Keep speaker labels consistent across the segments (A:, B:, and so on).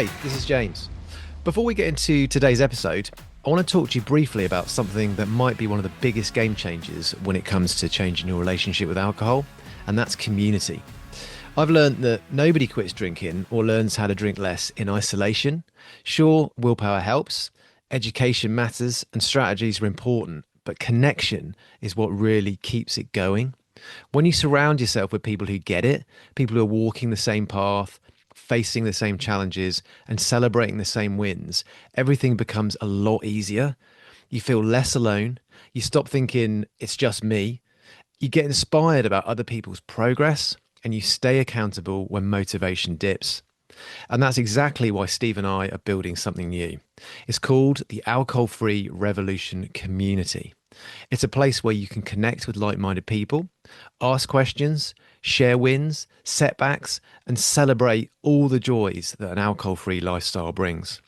A: Hi, this is James. Before we get into today's episode, I want to talk to you briefly about something that might be one of the biggest game changers when it comes to changing your relationship with alcohol, and that's community. I've learned that nobody quits drinking or learns how to drink less in isolation. Sure, willpower helps, education matters, and strategies are important, but connection is what really keeps it going. When you surround yourself with people who get it, people who are walking the same path, facing the same challenges, and celebrating the same wins, everything becomes a lot easier. You feel less alone. You stop thinking it's just me. You get inspired about other people's progress, and you stay accountable when motivation dips. And that's exactly why Steve and I are building something new. It's called the Alcohol-Free Revolution Community. It's a place where you can connect with like-minded people, ask questions, share wins, setbacks, and celebrate all the joys that an alcohol-free lifestyle brings.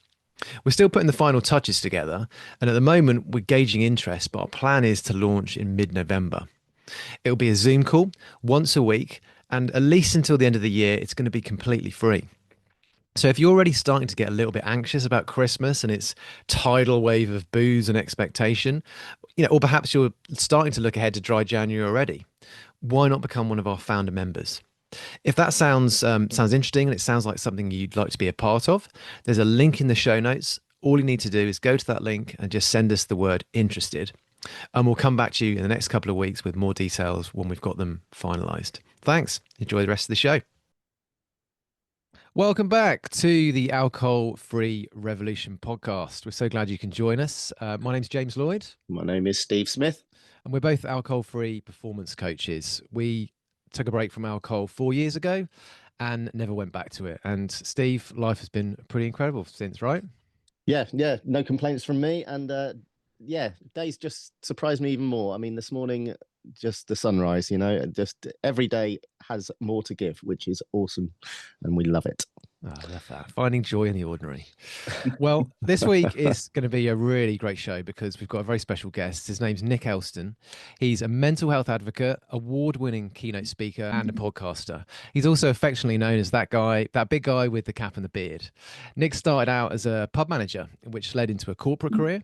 A: We're still putting the final touches together, and at the moment we're gauging interest, but our plan is to launch in mid-November. It'll be a Zoom call once a week, and at least until the end of the year, it's going to be completely free. So if you're already starting to get a little bit anxious about Christmas and its tidal wave of booze and expectation, or perhaps you're starting to look ahead to dry January already, why not become one of our founder members? If that sounds interesting and it sounds like something you'd like to be a part of, there's a link in the show notes. All you need to do is go to that link and just send us the word interested. And we'll come back to you in the next couple of weeks with more details when we've got them finalized. Thanks. Enjoy the rest of the show. Welcome back to the Alcohol-Free Revolution podcast. We're so glad you can join us. My name's James Lloyd.
B: My name is Steve Smith.
A: And we're both alcohol-free performance coaches. We took a break from alcohol 4 years ago and never went back to it. And Steve, life has been pretty incredible since, right?
B: Yeah, no complaints from me. And days just surprised me even more. I mean, this morning, just the sunrise, just every day has more to give, which is awesome. And we love it.
A: Oh, I love that. Finding joy in the ordinary. Well, this week is going to be a really great show because we've got a very special guest. His name's Nick Elston. He's a mental health advocate, award-winning keynote speaker, and a podcaster. He's also affectionately known as that big guy with the cap and the beard. Nick started out as a pub manager, which led into a corporate career.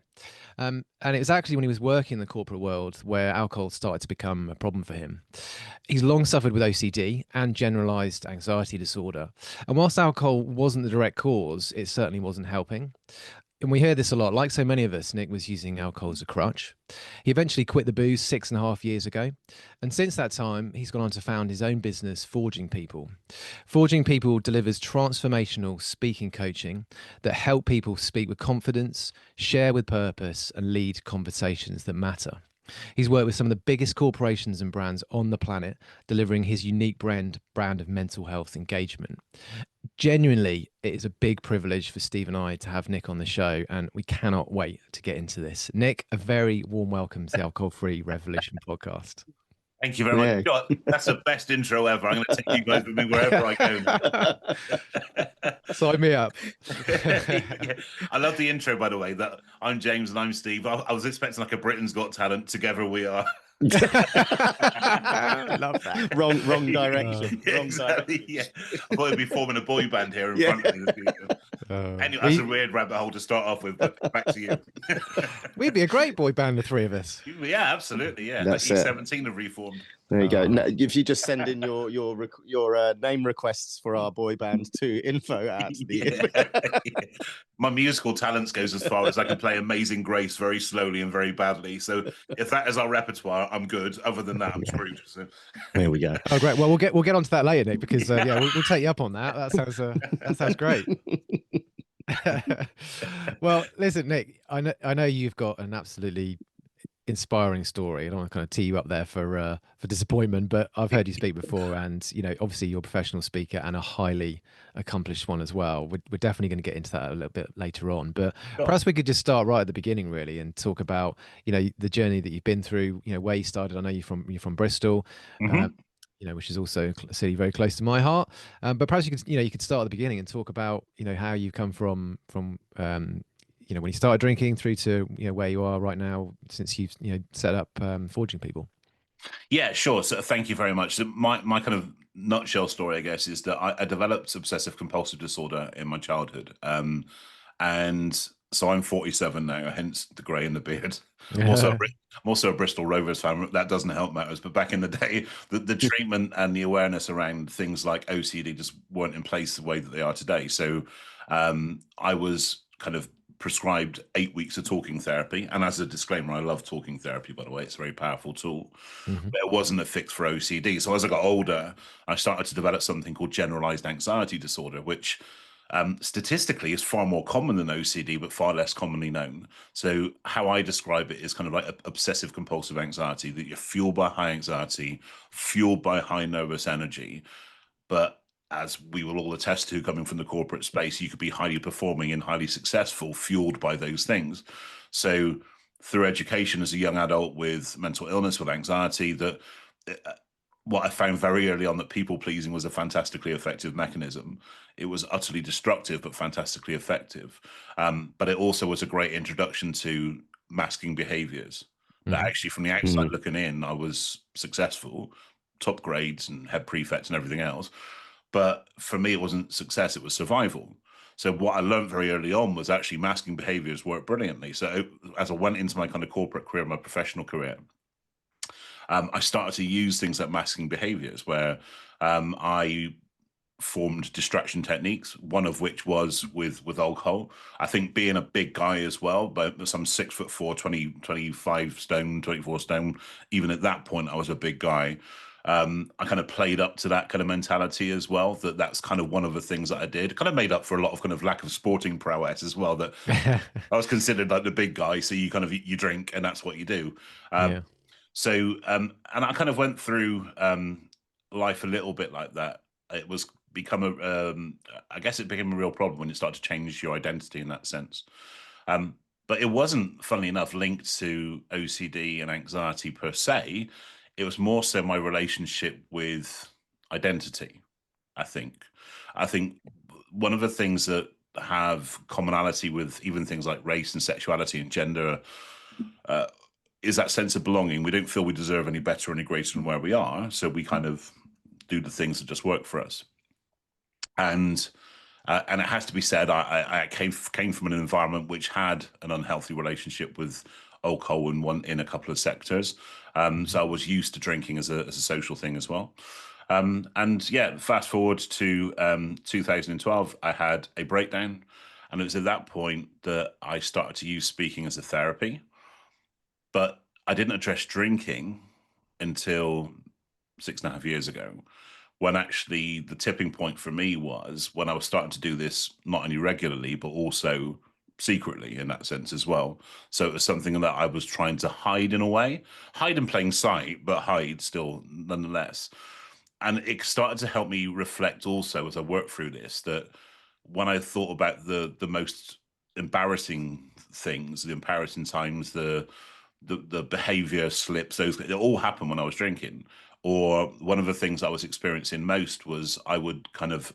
A: And it was actually when he was working in the corporate world where alcohol started to become a problem for him. He's long suffered with OCD and generalized anxiety disorder. And whilst alcohol wasn't the direct cause, it certainly wasn't helping. And we hear this a lot. Like so many of us, Nick was using alcohol as a crutch. He eventually quit the booze 6.5 years ago. And since that time, he's gone on to found his own business, Forging People. Forging People delivers transformational speaking coaching that help people speak with confidence, share with purpose, and lead conversations that matter. He's worked with some of the biggest corporations and brands on the planet, delivering his unique brand of mental health engagement. Genuinely, it is a big privilege for Steve and I to have Nick on the show, and we cannot wait to get into this. Nick, a very warm welcome to the Alcohol-Free Revolution podcast.
C: Thank you very much. That's the best intro ever. I'm going to take you guys with me wherever I go.
A: Sign me up.
C: Yeah. I love the intro, by the way, that I'm James and I'm Steve. I was expecting like a Britain's Got Talent, Together We Are.
A: I love that.
B: Wrong direction. Wrong
C: Exactly,
B: direction.
C: yeah. I thought it'd be forming a boy band here in front of me. Anyway, that's a weird rabbit hole to start off with, but back to you.
A: We'd be a great boy band, the three of us.
C: Yeah, absolutely. Yeah,
B: That's
C: like
B: it.
C: E17 have reformed.
B: There you go. No, if you just send in your name requests for our boy band to info at
C: Yeah. My musical talents goes as far as I can play Amazing Grace very slowly and very badly. So if that is our repertoire, I'm good. Other than that, I'm screwed. So.
B: There we go.
A: Oh, great. Well, we'll get onto that later, Nick, because we'll take you up on that. That sounds great. Well, listen, Nick, I know you've got an absolutely inspiring story. I don't want to kind of tee you up there for disappointment, but I've heard you speak before, and obviously you're a professional speaker and a highly accomplished one as well. We're definitely going to get into that a little bit later on, but perhaps we could just start right at the beginning, really, and talk about the journey that you've been through. Where you started. I know you're from Bristol. Which is also a city very close to my heart. But perhaps you could start at the beginning and talk about how you come from when you started drinking through to where you are right now since you've set up Forging People.
C: Yeah, sure. So thank you very much. So my kind of nutshell story, I guess, is that I developed obsessive compulsive disorder in my childhood. And so I'm 47 now, hence the grey and the beard. I'm also I'm also a Bristol Rovers fan. That doesn't help matters. But back in the day, the treatment and the awareness around things like OCD just weren't in place the way that they are today. So I was kind of prescribed 8 weeks of talking therapy. And as a disclaimer, I love talking therapy, by the way. It's a very powerful tool.
A: Mhm.
C: But it wasn't a fix for OCD. So as I got older, I started to develop something called generalized anxiety disorder, which statistically is far more common than OCD, but far less commonly known. So how I describe it is kind of like obsessive compulsive anxiety, that you're fueled by high anxiety, fueled by high nervous energy. But as we will all attest to, coming from the corporate space, you could be highly performing and highly successful, fueled by those things. So through education as a young adult with mental illness, with anxiety, that what I found very early on, that people pleasing was a fantastically effective mechanism. It was utterly destructive, but fantastically effective. But it also was a great introduction to masking behaviors. That
A: Mhm.
C: actually, from the outside looking in, I was successful, top grades and head prefect and everything else. But for me, it wasn't success, it was survival. So what I learned very early on was actually masking behaviors work brilliantly. So as I went into my kind of corporate career, my professional career, I started to use things like masking behaviors, where I formed distraction techniques, one of which was with alcohol. I think being a big guy as well, but some 6'4", 25 stone, 24 stone, even at that point, I was a big guy. I kind of played up to that kind of mentality as well, that's kind of one of the things that I did. Kind of made up for a lot of kind of lack of sporting prowess as well, that I was considered like the big guy. So you drink and that's what you do. Um,
A: Yeah.
C: and I kind of went through life a little bit like that. It was become I guess it became a real problem when you start to change your identity in that sense. Um, but it wasn't, funnily enough, linked to OCD and anxiety per se. It was more so my relationship with identity. I think. I think one of the things that have commonality with even things like race and sexuality and gender uh, is that sense of belonging. We don't feel we deserve any better or any greater than where we are, so we kind of do the things that just work for us. And it has to be said, I came from an environment which had an unhealthy relationship with alcohol in a couple of sectors.
A: Mhm.
C: So I was used to drinking as a social thing as well. And yeah, fast forward to 2012, I had a breakdown, and it was at that point that I started to use speaking as a therapy. But I didn't address drinking until 6.5 years ago, when actually the tipping point for me was when I was starting to do this not only regularly, but also secretly in that sense as well. So it was something that I was trying to hide in a way, hide in plain sight, but hide still nonetheless. And it started to help me reflect also as I worked through this, that when I thought about the most embarrassing things, the embarrassing times, the behavior slips, those, it all happened when I was drinking. Or one of the things I was experiencing most was I would kind of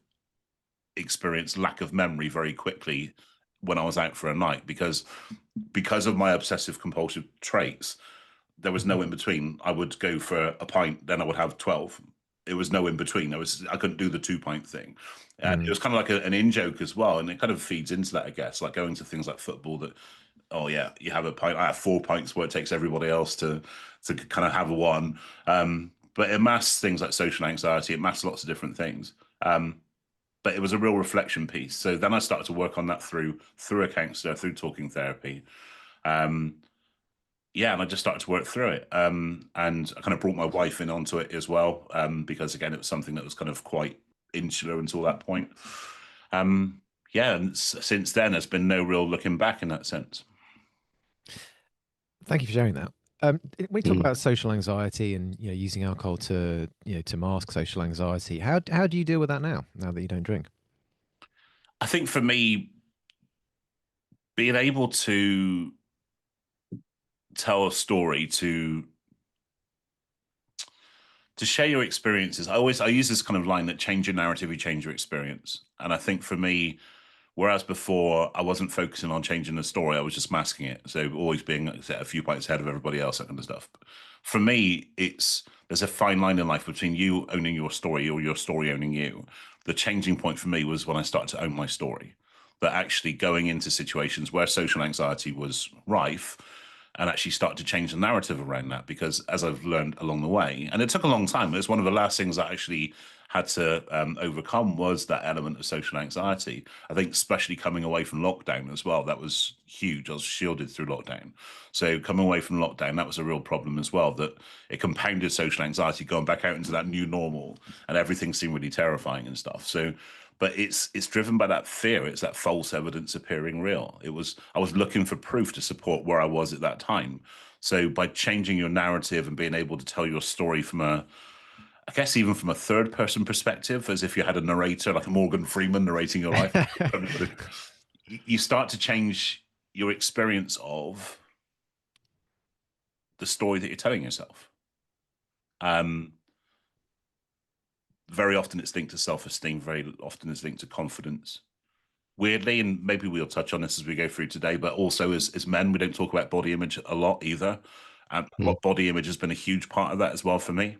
C: experience lack of memory very quickly when I was out for a night, because of my obsessive compulsive traits. There was no in between. I would go for a pint, then I would have 12. It was no in between. I couldn't do the 2 pint thing. And it
A: Mm.
C: was kind of like an in joke as well. And it kind of feeds into that, I guess, like going to things like football, that, oh yeah, you have a pint. I have 4 pints where it takes everybody else to kind of have a one. But it masks things like social anxiety. It masks lots of different things. But it was a real reflection piece. So then I started to work on that through a counselor, through talking therapy. Um, yeah, and I just started to work through it. And I kind of brought my wife in onto it as well, because again, it was something that was kind of quite insular until that point. Um, yeah, and since then, there's been no real looking back in that sense.
A: Thank you for sharing that. When you talk
B: Mm.
A: about social anxiety and using alcohol to to mask social anxiety, how do you deal with that now that you don't drink?
C: I think for me, being able to tell a story, to share your experiences, I use this kind of line that change your narrative, you change your experience. And I think for me, Whereas before, I wasn't focusing on changing the story; I was just masking it. So always being a few points ahead of everybody else, that kind of stuff. For me, there's a fine line in life between you owning your story or your story owning you. The changing point for me was when I started to own my story. That actually going into situations where social anxiety was rife, and actually start to change the narrative around that, because as I've learned along the way, and it took a long time, it's one of the last things I actually had to overcome was that element of social anxiety. I think especially coming away from lockdown as well, that was huge. I was shielded through lockdown. So coming away from lockdown, that was a real problem as well, that it compounded social anxiety going back out into that new normal, and everything seemed really terrifying and stuff. So but it's driven by that fear. It's that false evidence appearing real. I was looking for proof to support where I was at that time. So by changing your narrative and being able to tell your story from I guess even from a third person perspective, as if you had a narrator, like a Morgan Freeman narrating your life, you start to change your experience of the story that you're telling yourself. Very often it's linked to self-esteem, very often it's linked to confidence. Weirdly, and maybe we'll touch on this as we go through today, but also as men, we don't talk about body image a lot either. Body image has been a huge part of that as well for me.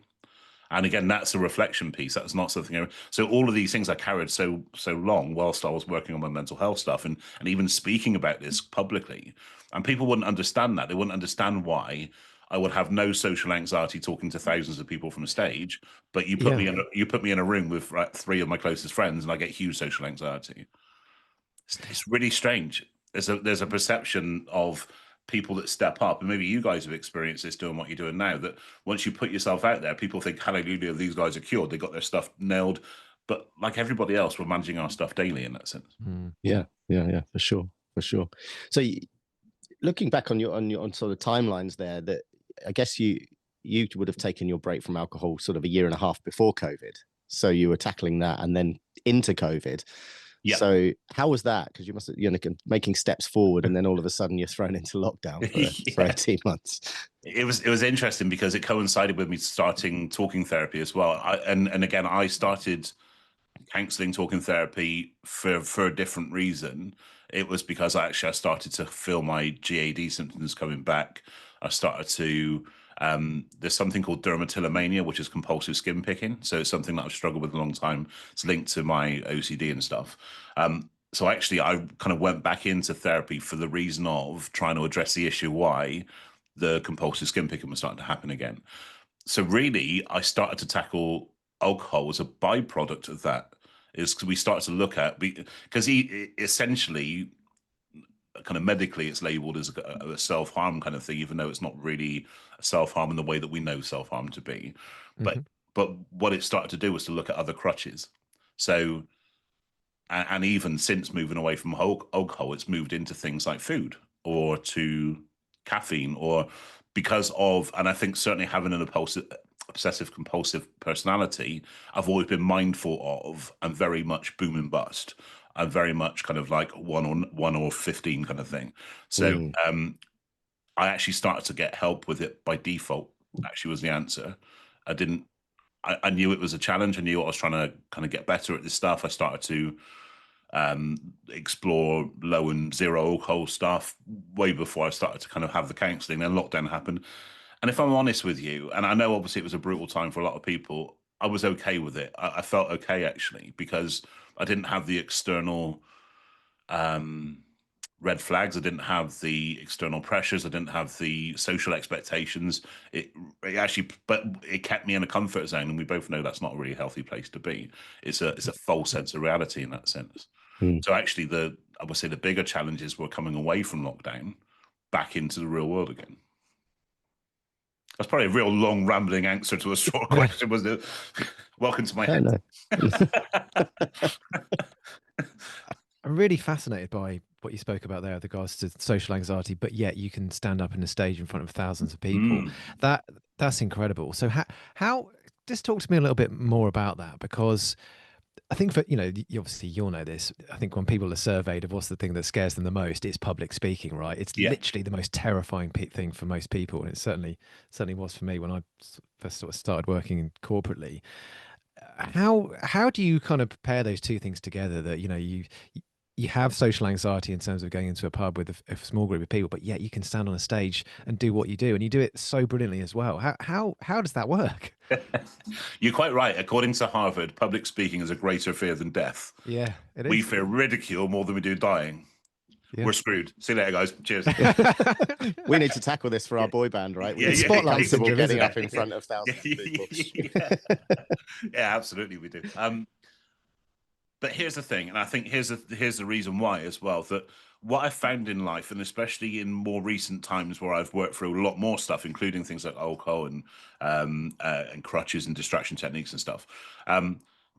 C: And again, that's a reflection piece. That's not something. So all of these things I carried so long whilst I was working on my mental health stuff, and even speaking about this publicly, and people wouldn't understand that. They wouldn't understand why I would have no social anxiety talking to thousands of people from a stage, but you put me in a room with three of my closest friends, and I get huge social anxiety. It's really strange. There's a perception of people that step up, and maybe you guys have experienced this doing what you're doing now, that once you put yourself out there, people think, hallelujah, these guys are cured, they got their stuff nailed. But like everybody else, we're managing our stuff daily in that sense.
B: Yeah, for sure. So looking back on sort of timelines there, that I guess you would have taken your break from alcohol sort of a year and a half before COVID, so you were tackling that and then into COVID.
C: Yeah.
B: So how was that? Because you must have, making steps forward, and then all of a sudden you're thrown into lockdown for 18 months.
C: It was interesting because it coincided with me starting talking therapy as well. And again, I started counseling, talking therapy for a different reason. It was because I started to feel my GAD symptoms coming back. I started to there's something called dermatillomania, which is compulsive skin picking. So it's something that I've struggled with a long time. It's linked to my OCD and stuff. So actually, I kind of went back into therapy for the reason of trying to address the issue why the compulsive skin picking was starting to happen again. So really, I started to tackle alcohol as a byproduct of that. Is because we started to look at, because essentially, kind of medically, it's labeled as a self-harm kind of thing, even though it's not really a self-harm in the way that we know self-harm to be. But what it started to do was to look at other crutches. So, and even since moving away from alcohol, it's moved into things like food or to caffeine, or because of, and I think certainly having an obsessive compulsive personality, I've always been mindful of, and very much boom and bust. I'm very much kind of like 1 or 15 kind of thing. So I actually started to get help with it by default, actually was the answer. I knew it was a challenge. I knew I was trying to kind of get better at this stuff. I started to explore low and zero alcohol stuff way before I started to kind of have the counseling. Then lockdown happened. And if I'm honest with you, and I know obviously it was a brutal time for a lot of people, I was okay with it. I felt okay, actually, because I didn't have the external red flags. I didn't have the external pressures. I didn't have the social expectations. It actually, but it kept me in a comfort zone, and we both know that's not a really healthy place to be. It's a false sense of reality in that sense. So actually, I would say the bigger challenges were coming away from lockdown back into the real world again. That's probably a real long, rambling answer to a short question, wasn't it? Welcome to my head.
A: I'm really fascinated by what you spoke about there with regards to social anxiety, but yet you can stand up in a stage in front of thousands of people. That's incredible. So how just talk to me a little bit more about that, because I think obviously you'll know this. I think when people are surveyed of what's the thing that scares them the most, it's public speaking, right? It's literally the most terrifying thing for most people. And it certainly was for me when I first sort of started working corporately. How do you kind of prepare those two things together, that, you have social anxiety in terms of going into a pub with a small group of people, but yet you can stand on a stage and do what you do, and you do it so brilliantly as well. How does that work?
C: You're quite right. According to Harvard, public speaking is a greater fear than death.
A: Yeah, it
C: We
A: is.
C: fear ridicule more than we do dying.
A: Yeah.
C: We're screwed. See you later, guys. Cheers.
B: We need to tackle this for our boy band, right? We
C: Yeah,
B: need to
C: yeah,
B: be
A: spotlight
B: comfortable
A: syndrome,
B: getting
A: isn't
B: up in front of thousands of people.
C: Yeah, absolutely, we do. But here's the thing, and I think here's the reason why as well, that what I found in life, and especially in more recent times where I've worked through a lot more stuff, including things like alcohol and crutches and distraction techniques and stuff.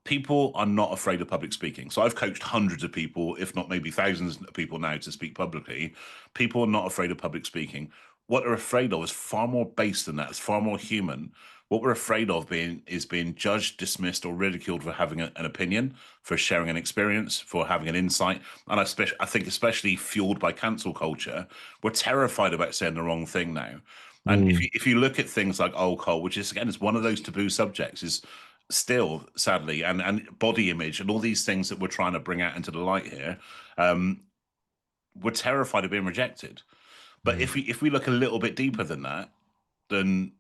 C: People are not afraid of public speaking. So I've coached hundreds of people, if not maybe thousands of people now, to speak publicly. People are not afraid of public speaking. What they're afraid of is far more base than that. It's far more human. What we're afraid of is being judged, dismissed, or ridiculed for having an opinion, for sharing an experience, for having an insight. And I think especially fueled by cancel culture, we're terrified about saying the wrong thing now. And if you look at things like alcohol, which is again is one of those taboo subjects, is still sadly, and body image and all these things that we're trying to bring out into the light here, we're terrified of being rejected. But if we look a little bit deeper than that, then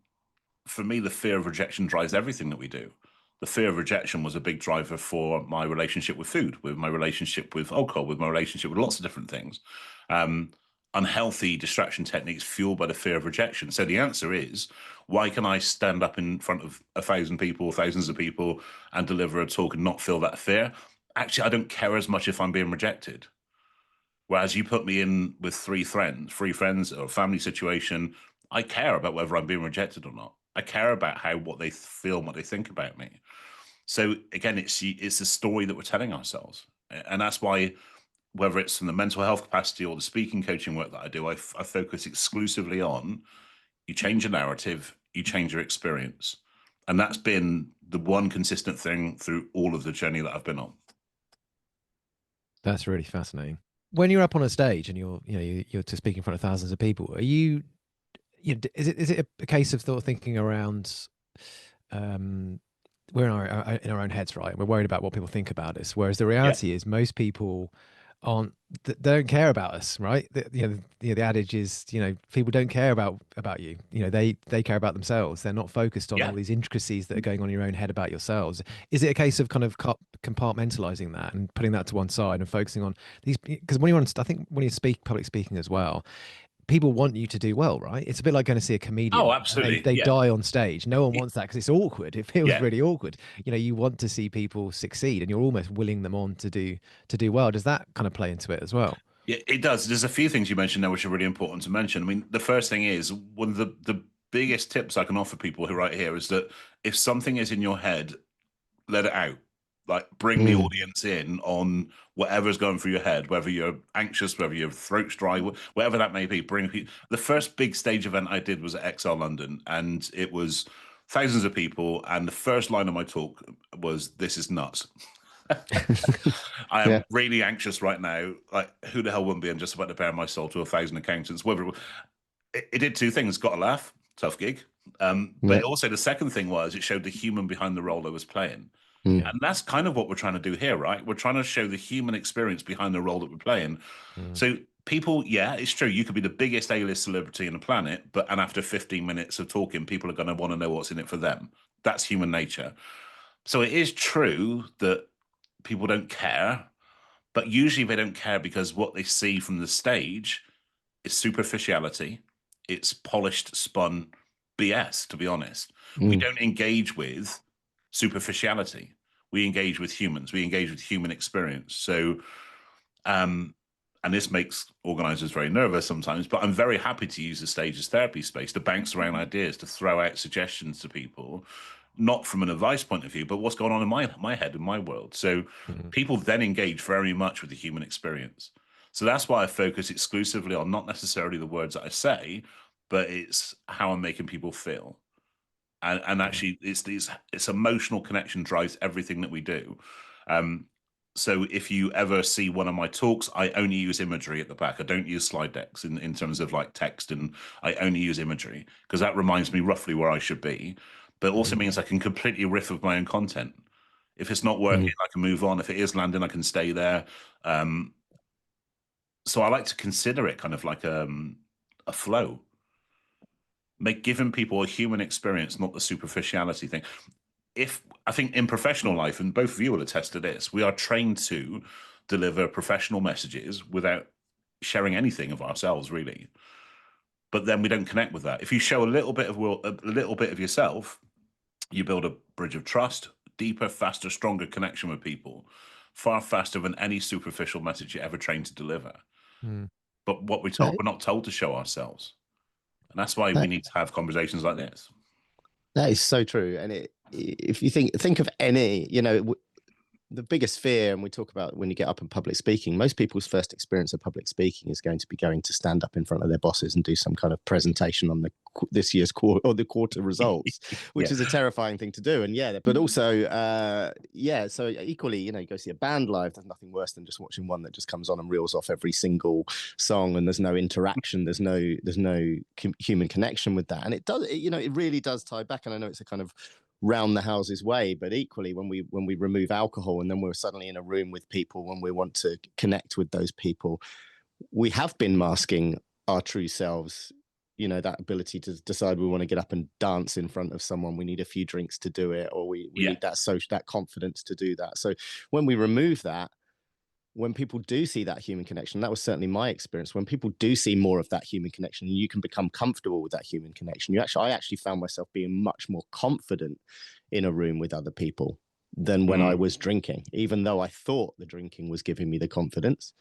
C: for me, the fear of rejection drives everything that we do. The fear of rejection was a big driver for my relationship with food, with my relationship with alcohol, with my relationship with lots of different things. Unhealthy distraction techniques fueled by the fear of rejection. So the answer is, why can I stand up in front of 1,000 people, thousands of people, and deliver a talk and not feel that fear? Actually, I don't care as much if I'm being rejected. Whereas you put me in with three friends or a family situation, I care about whether I'm being rejected or not. I care about what they feel and what they think about me. So again, it's the story that we're telling ourselves. And that's why, whether it's from the mental health capacity or the speaking coaching work that I do, I focus exclusively on, you change your narrative, you change your experience. And that's been the one consistent thing through all of the journey that I've been on.
A: That's really fascinating. When you're up on a stage and you're to speak in front of thousands of people, are you is it a case of thinking around, we're in our own heads, right? We're worried about what people think about us, whereas the reality is most people they don't care about us, right? The adage is, people don't care about you. They care about themselves. They're not focused on all these intricacies that are going on in your own head about yourselves. Is it a case of kind of compartmentalizing that and putting that to one side and focusing on these? Because I think when you speak public speaking as well, people want you to do well, right? It's a bit like going to see a comedian.
C: Oh, absolutely.
A: They die on stage. No one wants that because it's awkward. It feels really awkward. You want to see people succeed, and you're almost willing them on to do well. Does that kind of play into it as well?
C: Yeah, it does. There's a few things you mentioned there which are really important to mention. I mean, the first thing is, one of the biggest tips I can offer people who right here is that if something is in your head, let it out. Like, bring the audience in on whatever's going through your head, whether you're anxious, whether your throat's dry, whatever that may be. Bring people. The first big stage event I did was at XL London, and it was thousands of people. And the first line of my talk was, "This is nuts." I am really anxious right now. Like, who the hell wouldn't be? I'm just about to bare my soul to 1,000 accountants. Whether it did two things: got a laugh, tough gig. But also the second thing was it showed the human behind the role I was playing. And that's kind of what we're trying to do here, right? We're trying to show the human experience behind the role that we're playing. So people, it's true. You could be the biggest A-list celebrity on the planet, and after 15 minutes of talking, people are going to want to know what's in it for them. That's human nature. So it is true that people don't care, but usually they don't care because what they see from the stage is superficiality. It's polished, spun BS, to be honest. We don't engage with superficiality. We engage with humans. We engage with human experience. So, and this makes organizers very nervous sometimes, but I'm very happy to use the stage as therapy space to bounce around ideas, to throw out suggestions to people, not from an advice point of view, but what's going on in my head, in my world. So people then engage very much with the human experience. So that's why I focus exclusively on not necessarily the words that I say, but it's how I'm making people feel. And actually, it's emotional connection drives everything that we do. So if you ever see one of my talks, I only use imagery at the back. I don't use slide decks in terms of like text, and I only use imagery because that reminds me roughly where I should be. But it also means I can completely riff of my own content. If it's not working, I can move on. If it is landing, I can stay there. So I like to consider it kind of like a flow, giving people a human experience, not the superficiality thing. If I think in professional life, and both of you will attest to this, we are trained to deliver professional messages without sharing anything of ourselves, really. But then we don't connect with that. If you show a little bit of yourself, you build a bridge of trust, deeper, faster, stronger connection with people, far faster than any superficial message you're ever trained to deliver. But what we're not told to show ourselves. And that's why we need to have conversations like this.
B: That is so true. And if you think of any, the biggest fear, and we talk about when you get up in public speaking, most people's first experience of public speaking is going to be going to stand up in front of their bosses and do some kind of presentation on this year's quarter results, which is a terrifying thing to do. And but also, so equally, you go see a band live. There's nothing worse than just watching one that just comes on and reels off every single song, and there's no interaction, there's no human connection with that. And it does, it really does tie back. And I know it's a kind of round the houses way, but equally when we remove alcohol and then we're suddenly in a room with people, when we want to connect with those people, we have been masking our true selves, that ability to decide we want to get up and dance in front of someone. We need a few drinks to do it, or we need that confidence to do that. So when we remove that, when people do see that human connection, that was certainly my experience. When people do see more of that human connection, you can become comfortable with that human connection. I actually found myself being much more confident in a room with other people than when I was drinking, even though I thought the drinking was giving me the confidence.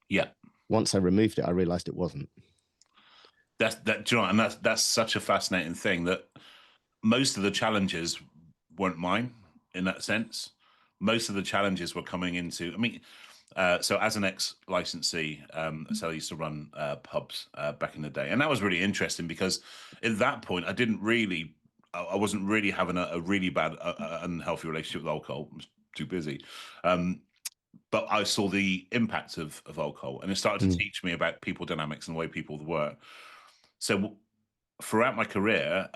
C: Yeah.
B: Once I removed it, I realized it wasn't.
C: And that's such a fascinating thing, that most of the challenges weren't mine in that sense. Most of the challenges were coming into, so as an ex-licensee, so I used to run pubs back in the day. And that was really interesting because at that point, I wasn't really having a really bad, unhealthy relationship with alcohol. I was too busy. But I saw the impact of alcohol, and it started to teach me about people dynamics and the way people were. So throughout my career,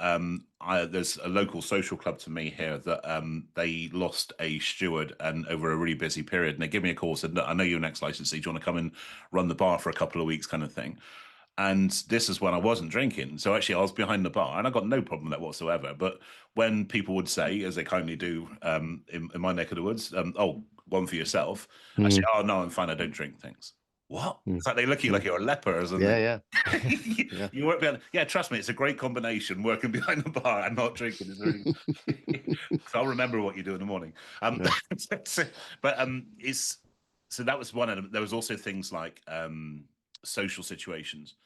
C: there's a local social club to me here that they lost a steward and over a really busy period. And they gave me a call, said, I know you're an ex-licensee, do you want to come and run the bar for a couple of weeks kind of thing? And this is when I wasn't drinking. So actually I was behind the bar and I got no problem with that whatsoever. But when people would say, as they kindly do in my neck of the woods, one for yourself, I say, oh, no, I'm fine, I don't drink things. What? It's like they look at you like you're a leper or something. You work behind. Yeah, trust me, it's a great combination, working behind the bar and not drinking. Is really. So I'll remember what you do in the morning. So that was one of them. There was also things like social situations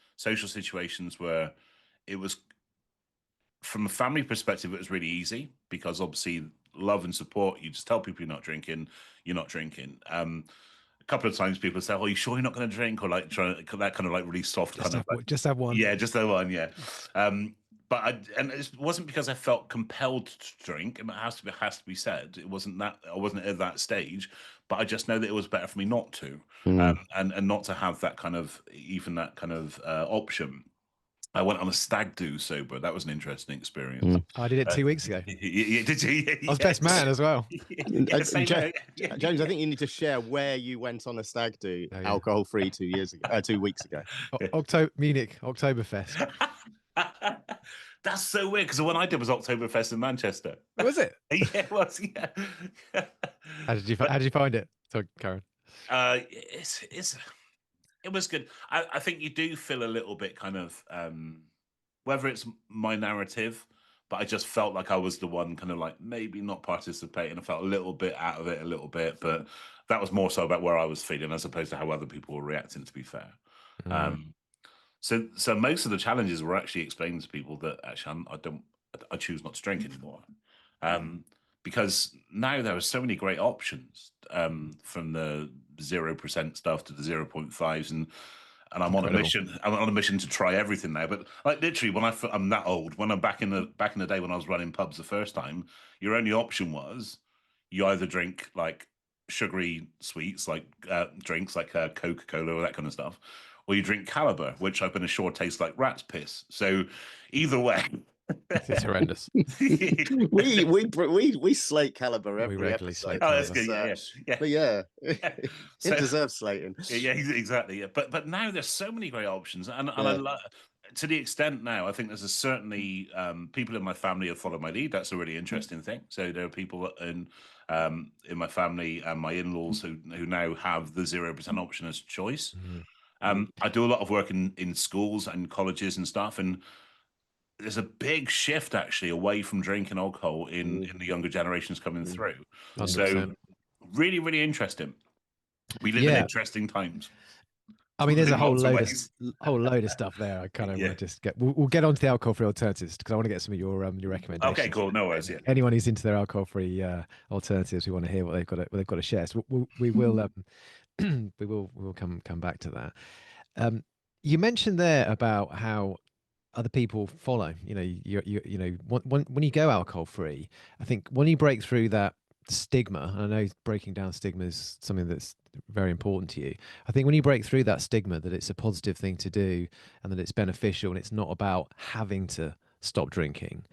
C: where it was, from a family perspective, it was really easy because obviously love and support. You just tell people you're not drinking. A couple of times people say, "Oh, are you sure you're not going to drink?" Or like trying that kind of like really soft
A: just have one.
C: Yeah, just have one. Yeah. But it wasn't because I felt compelled to drink. It has to be said. It wasn't that I wasn't at that stage, but I just know that it was better for me not to, and not to have that kind of option. I went on a stag do sober. That was an interesting experience.
A: I did it 2 weeks ago.
C: Did you?
A: I was best man as well.
B: James, I think you need to share where you went on a stag do, alcohol-free 2 weeks ago.
A: Munich, Oktoberfest.
C: That's so weird because the one I did was Oktoberfest in Manchester.
A: Was it?
C: Yeah, it was. Yeah.
A: How did you find it? So, Karen.
C: It was good. I think you do feel a little bit kind of, whether it's my narrative, but I just felt like I was the one kind of like maybe not participating. I felt a little bit out of it a little bit, but that was more so about where I was feeling as opposed to how other people were reacting, to be fair. So most of the challenges were actually explaining to people that actually I choose not to drink anymore. Because now there are so many great options, from the 0% stuff to the 0.5s, and I'm on a mission. I'm on a mission to try everything now. But like literally, when I'm that old, when I'm back in the day when I was running pubs the first time, your only option was you either drink like sugary sweets, like drinks like Coca-Cola or that kind of stuff, or you drink Caliber, which I've been assured tastes like rat's piss. So either way,
A: It's horrendous.
B: we slate Caliber
A: We
B: every
A: regularly
B: episode.
A: slate
C: Oh, that's
A: Caliber.
C: good. Yeah.
B: But yeah,
C: Yeah.
B: it
C: So,
B: deserves slating.
C: yeah, exactly. Yeah. But now there's so many great options, and I
B: Yeah.
C: love, to the extent now, I think there's certainly people in my family have followed my lead. That's a really interesting thing. So there are people in my family and my in-laws who now have the 0% option as choice. I do a lot of work in schools and colleges and stuff, and there's a big shift actually away from drinking alcohol in the younger generations coming through.
A: 100%.
C: So really, really interesting. We live in interesting times.
A: I mean, there's a
C: In
A: whole
C: lots of
A: load of stuff there. I kind of
C: Yeah.
A: want to just get. We'll get onto the alcohol-free alternatives because I want to get some of your recommendations.
C: Okay, cool. No worries. Yeah.
A: Anyone who's into their alcohol-free alternatives, we want to hear what they've got to share. So we will we will come back to that. You mentioned there about how other people follow. You know, you know, when you go alcohol-free, I think when you break through that stigma, and I know breaking down stigma is something that's very important to you. I think when you break through that stigma that it's a positive thing to do and that it's beneficial and it's not about having to stop drinking,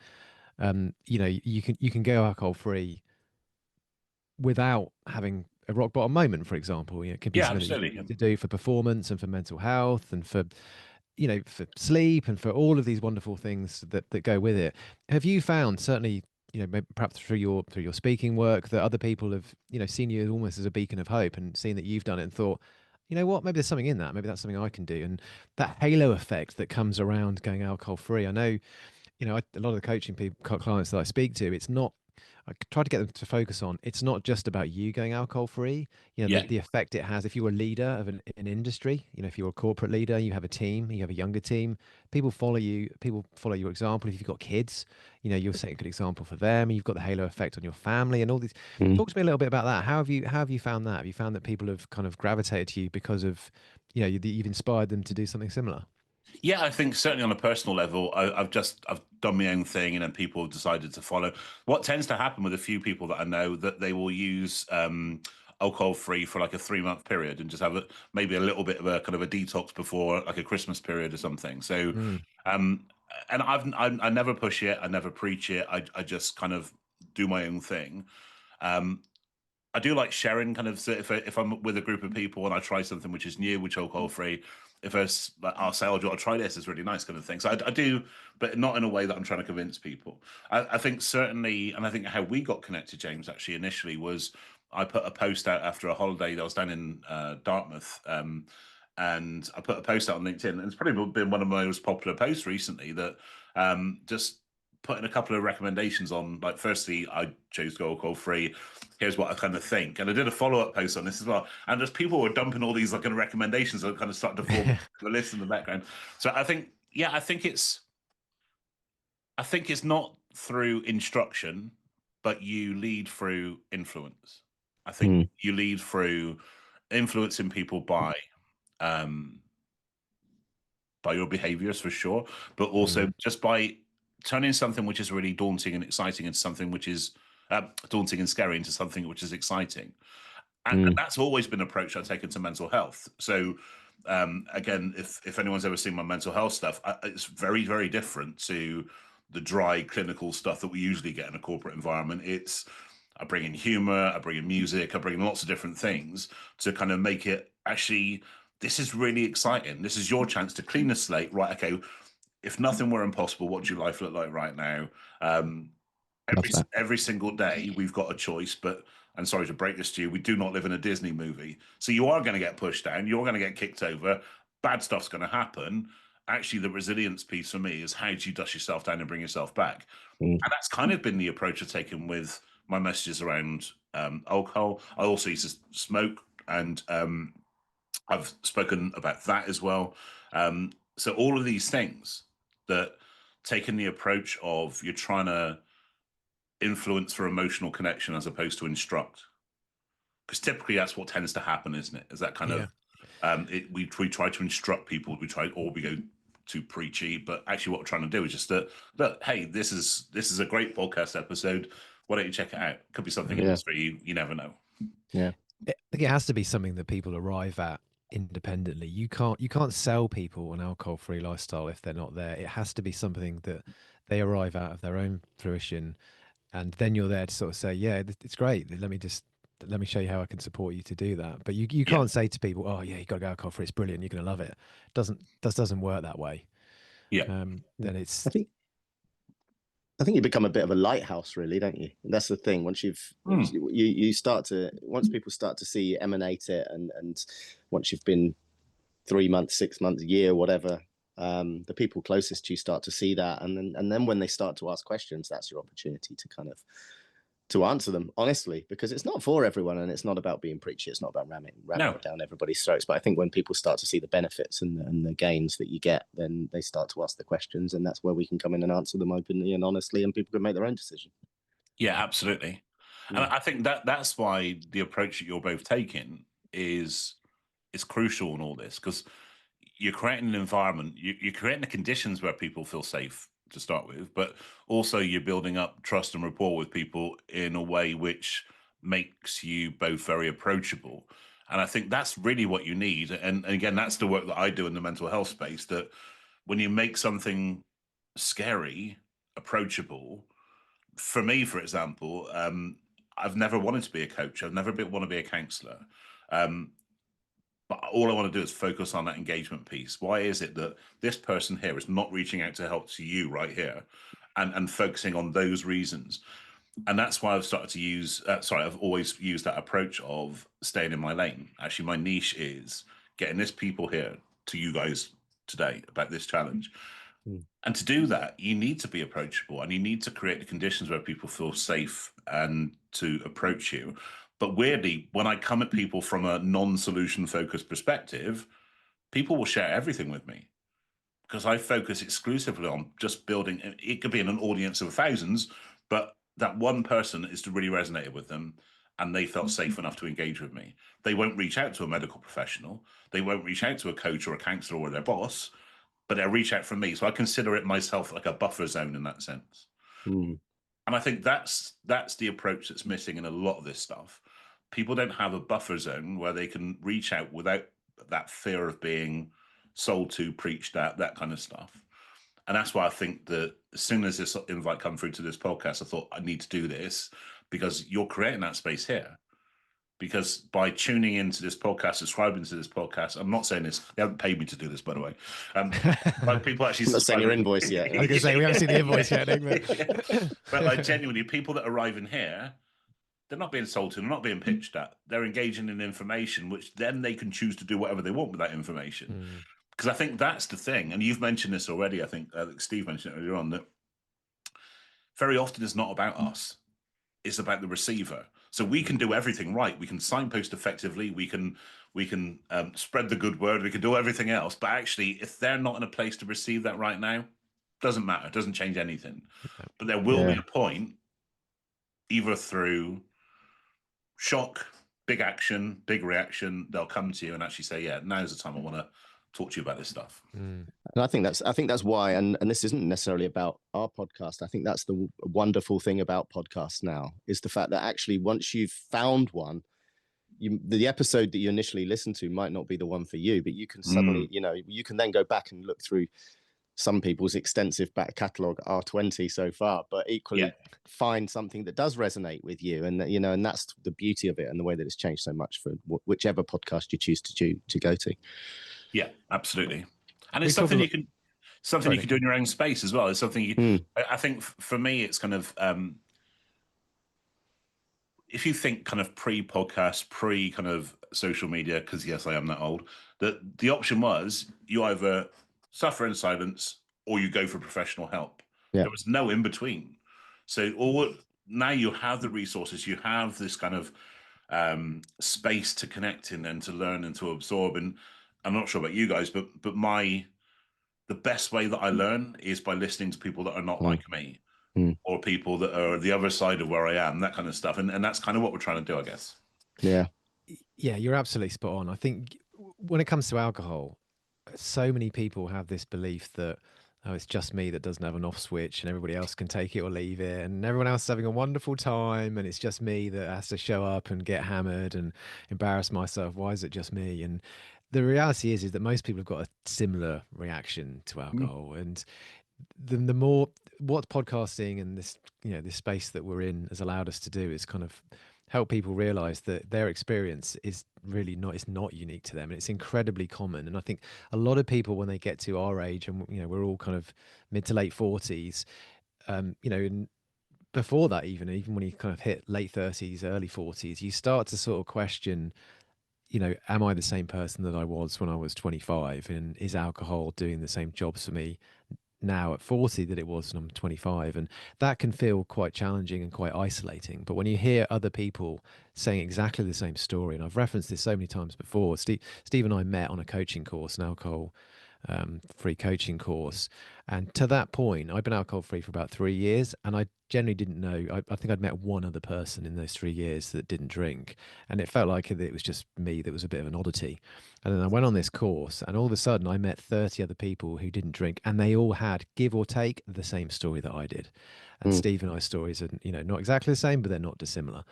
A: you know, you can go alcohol free without having a rock bottom moment, for example. You know, it could be
C: Yeah,
A: something that you
C: absolutely.
A: need to do for performance and for mental health and for, you know, for sleep and for all of these wonderful things that go with it. Have you found, certainly, you know, maybe perhaps through your speaking work, that other people have, you know, seen you almost as a beacon of hope and seen that you've done it and thought, you know what, maybe there's something in that, maybe that's something I can do, and that halo effect that comes around going alcohol free. I know, you know, a lot of the coaching clients that I speak to, it's not, I try to get them to focus on, it's not just about you going alcohol free. You know,
C: Yeah.
A: the effect it has if you're a leader of an industry, you know, if you're a corporate leader, you have a team, you have a younger team, people follow you, people follow your example. If you've got kids, you know, you're setting a good example for them. You've got the halo effect on your family and all these. Talk to me a little bit about that. How have you found that? Have you found that people have kind of gravitated to you because of, you know, you've inspired them to do something similar?
C: Yeah, I think certainly on a personal level, I've done my own thing, and then people have decided to follow. What tends to happen with a few people that I know, that they will use alcohol free for like a 3-month period and just have maybe a little bit of a kind of a detox before like a Christmas period or something. So, and I never push it, I never preach it. I just kind of do my own thing. I do like sharing, kind of, so if I'm with a group of people and I try something which is new, which alcohol free, I'll say, "Oh, do you want to try this? It's really nice," kind of thing. So I do, but not in a way that I'm trying to convince people. I think certainly, and I think how we got connected, James, actually initially was I put a post out after a holiday. I was down in Dartmouth, and I put a post out on LinkedIn, and it's probably been one of my most popular posts recently. That just putting a couple of recommendations on, like, firstly, I chose to go alcohol free. Here's what I kind of think. And I did a follow-up post on this as well. And just people were dumping all these like kind of recommendations that kind of started to form the list in the background. So I think it's not through instruction, but you lead through influence. I think you lead through influencing people by your behaviors, for sure, but also just by turning something which is really daunting and exciting into something which is daunting and scary into something which is exciting. And that's always been an approach I've taken to mental health. So again, if anyone's ever seen my mental health stuff, it's very, very different to the dry clinical stuff that we usually get in a corporate environment. I bring in humor, I bring in music, I bring in lots of different things to kind of make it actually, this is really exciting. This is your chance to clean the slate. Right, okay, if nothing were impossible, what does your life look like right now? Every single day we've got a choice, but, and sorry to break this to you, we do not live in a Disney movie. So you are going to get pushed down, you're going to get kicked over, bad stuff's going to happen. Actually, the resilience piece for me is, how do you dust yourself down and bring yourself back? And that's kind of been the approach I've taken with my messages around alcohol. I also used to smoke, and I've spoken about that as well. So all of these things, that taking the approach of you're trying to influence for emotional connection as opposed to instruct, because typically that's what tends to happen, isn't it? Is that kind of we try to instruct people, or we go too preachy, but actually what we're trying to do is just that, hey, this is a great podcast episode, why don't you check it out? Could be something else for you, you never know.
B: Yeah.
A: I think it has to be something that people arrive at independently. You can't sell people an alcohol-free lifestyle if they're not there. It has to be something that they arrive out of their own fruition, and then you're there to sort of say, yeah, it's great. Let me show you how I can support you to do that. But you
C: Yeah,
A: can't say to people, oh yeah, you got to go alcohol-free. It's brilliant. You're going to love it. Doesn't work that way.
C: yeah,
A: Then
B: I
A: it's
B: think I think you become a bit of a lighthouse, really, don't you? And that's the thing. Once you start to, once people start to see you emanate it, and once you've been 3 months, 6 months, a year, whatever, the people closest to you start to see that, and then when they start to ask questions, that's your opportunity to kind of to answer them honestly, because it's not for everyone, and it's not about being preachy. It's not about ramming
C: no,
B: it down everybody's throats. But I think when people start to see the benefits and the gains that you get, then they start to ask the questions, and that's where we can come in and answer them openly and honestly, and people can make their own decision.
C: yeah, absolutely. And I think that's why the approach that you're both taking is crucial in all this, because you're creating an environment, you're creating the conditions where people feel safe to start with, but also you're building up trust and rapport with people in a way which makes you both very approachable. And I think that's really what you need. And again, that's the work that I do in the mental health space, that when you make something scary approachable, for me, for example, I've never wanted to be a coach. I've never want to be a counselor. Um, but all I want to do is focus on that engagement piece. Why is it that this person here is not reaching out to help to you right here, and focusing on those reasons? And that's why I've started to use, I've always used that approach of staying in my lane. Actually, my niche is getting this people here to you guys today about this challenge. And to do that, you need to be approachable, and you need to create the conditions where people feel safe and to approach you. But weirdly, when I come at people from a non-solution focused perspective, people will share everything with me, because I focus exclusively on just building. It could be in an audience of thousands, but that one person is to really resonate with them, and they felt safe enough to engage with me. They won't reach out to a medical professional. They won't reach out to a coach or a counselor or their boss, but they'll reach out from me. So I consider it myself like a buffer zone in that sense.
B: Mm.
C: And I think that's the approach that's missing in a lot of this stuff. People don't have a buffer zone where they can reach out without that fear of being sold to, preached at, that kind of stuff. And that's why I think that as soon as this invite come through to this podcast, I thought I need to do this, because you're creating that space here. Because by tuning into this podcast, subscribing to this podcast, I'm not saying this, they haven't paid me to do this, by the way. Like people actually
B: I'm not saying your invoice yet.
A: I was going to say, we haven't seen the invoice yet, Nick,
C: but like genuinely, people that arrive in here, they're not being sold to, they're not being pitched at. They're engaging in information, which then they can choose to do whatever they want with that information. Because I think that's the thing. And you've mentioned this already. I think Steve mentioned it earlier on, that very often it's not about us. It's about the receiver. So we can do everything right. We can signpost effectively. We can spread the good word. We can do everything else. But actually, if they're not in a place to receive that right now, doesn't matter. It doesn't change anything. But there will be a point, either through shock, big action, big reaction, they'll come to you and actually say, yeah, now's the time I want to talk to you about this stuff.
B: And I think that's why, and this isn't necessarily about our podcast. I think that's the wonderful thing about podcasts now, is the fact that actually once you've found one, the episode that you initially listened to might not be the one for you, but you can suddenly, you can then go back and look through some people's extensive back catalogue, R20 so far, but equally find something that does resonate with you. And, and that's the beauty of it, and the way that it's changed so much for whichever podcast you choose to go to.
C: Yeah, absolutely. And it's something you can do in your own space as well. It's something I think for me, it's kind of, if you think kind of pre-podcast, kind of social media, because yes, I am that old, that the option was you either suffer in silence or you go for professional help.
B: Yeah.
C: There was no in between. So now you have the resources, you have this kind of space to connect in and to learn and to absorb. And I'm not sure about you guys, but the best way that I learn is by listening to people that are not like me, or people that are the other side of where I am, that kind of stuff. And that's kind of what we're trying to do, I guess.
B: Yeah.
A: Yeah, you're absolutely spot on. I think when it comes to alcohol, so many people have this belief that, oh, it's just me that doesn't have an off switch and everybody else can take it or leave it, and everyone else is having a wonderful time, and it's just me that has to show up and get hammered and embarrass myself. Why is it just me? And the reality is that most people have got a similar reaction to alcohol, and the more what podcasting and this, this space that we're in has allowed us to do is kind of help people realize that their experience is really not, it's not unique to them, and it's incredibly common. And I think a lot of people, when they get to our age, and we're all kind of mid to late 40s, and before that, even when you kind of hit late 30s, early 40s, you start to sort of question, am I the same person that I was when I was 25? And is alcohol doing the same jobs for me now at 40 that it was when I'm 25? And that can feel quite challenging and quite isolating. But when you hear other people saying exactly the same story, and I've referenced this so many times before, Steve and I met on a coaching course, an alcohol free coaching course. And to that point, I'd been alcohol free for about 3 years, and I generally didn't know. I think I'd met one other person in those 3 years that didn't drink, and it felt like it was just me that was a bit of an oddity. And then I went on this course, and all of a sudden I met 30 other people who didn't drink, and they all had, give or take, the same story that I did. And Steve and I's stories are, not exactly the same, but they're not dissimilar.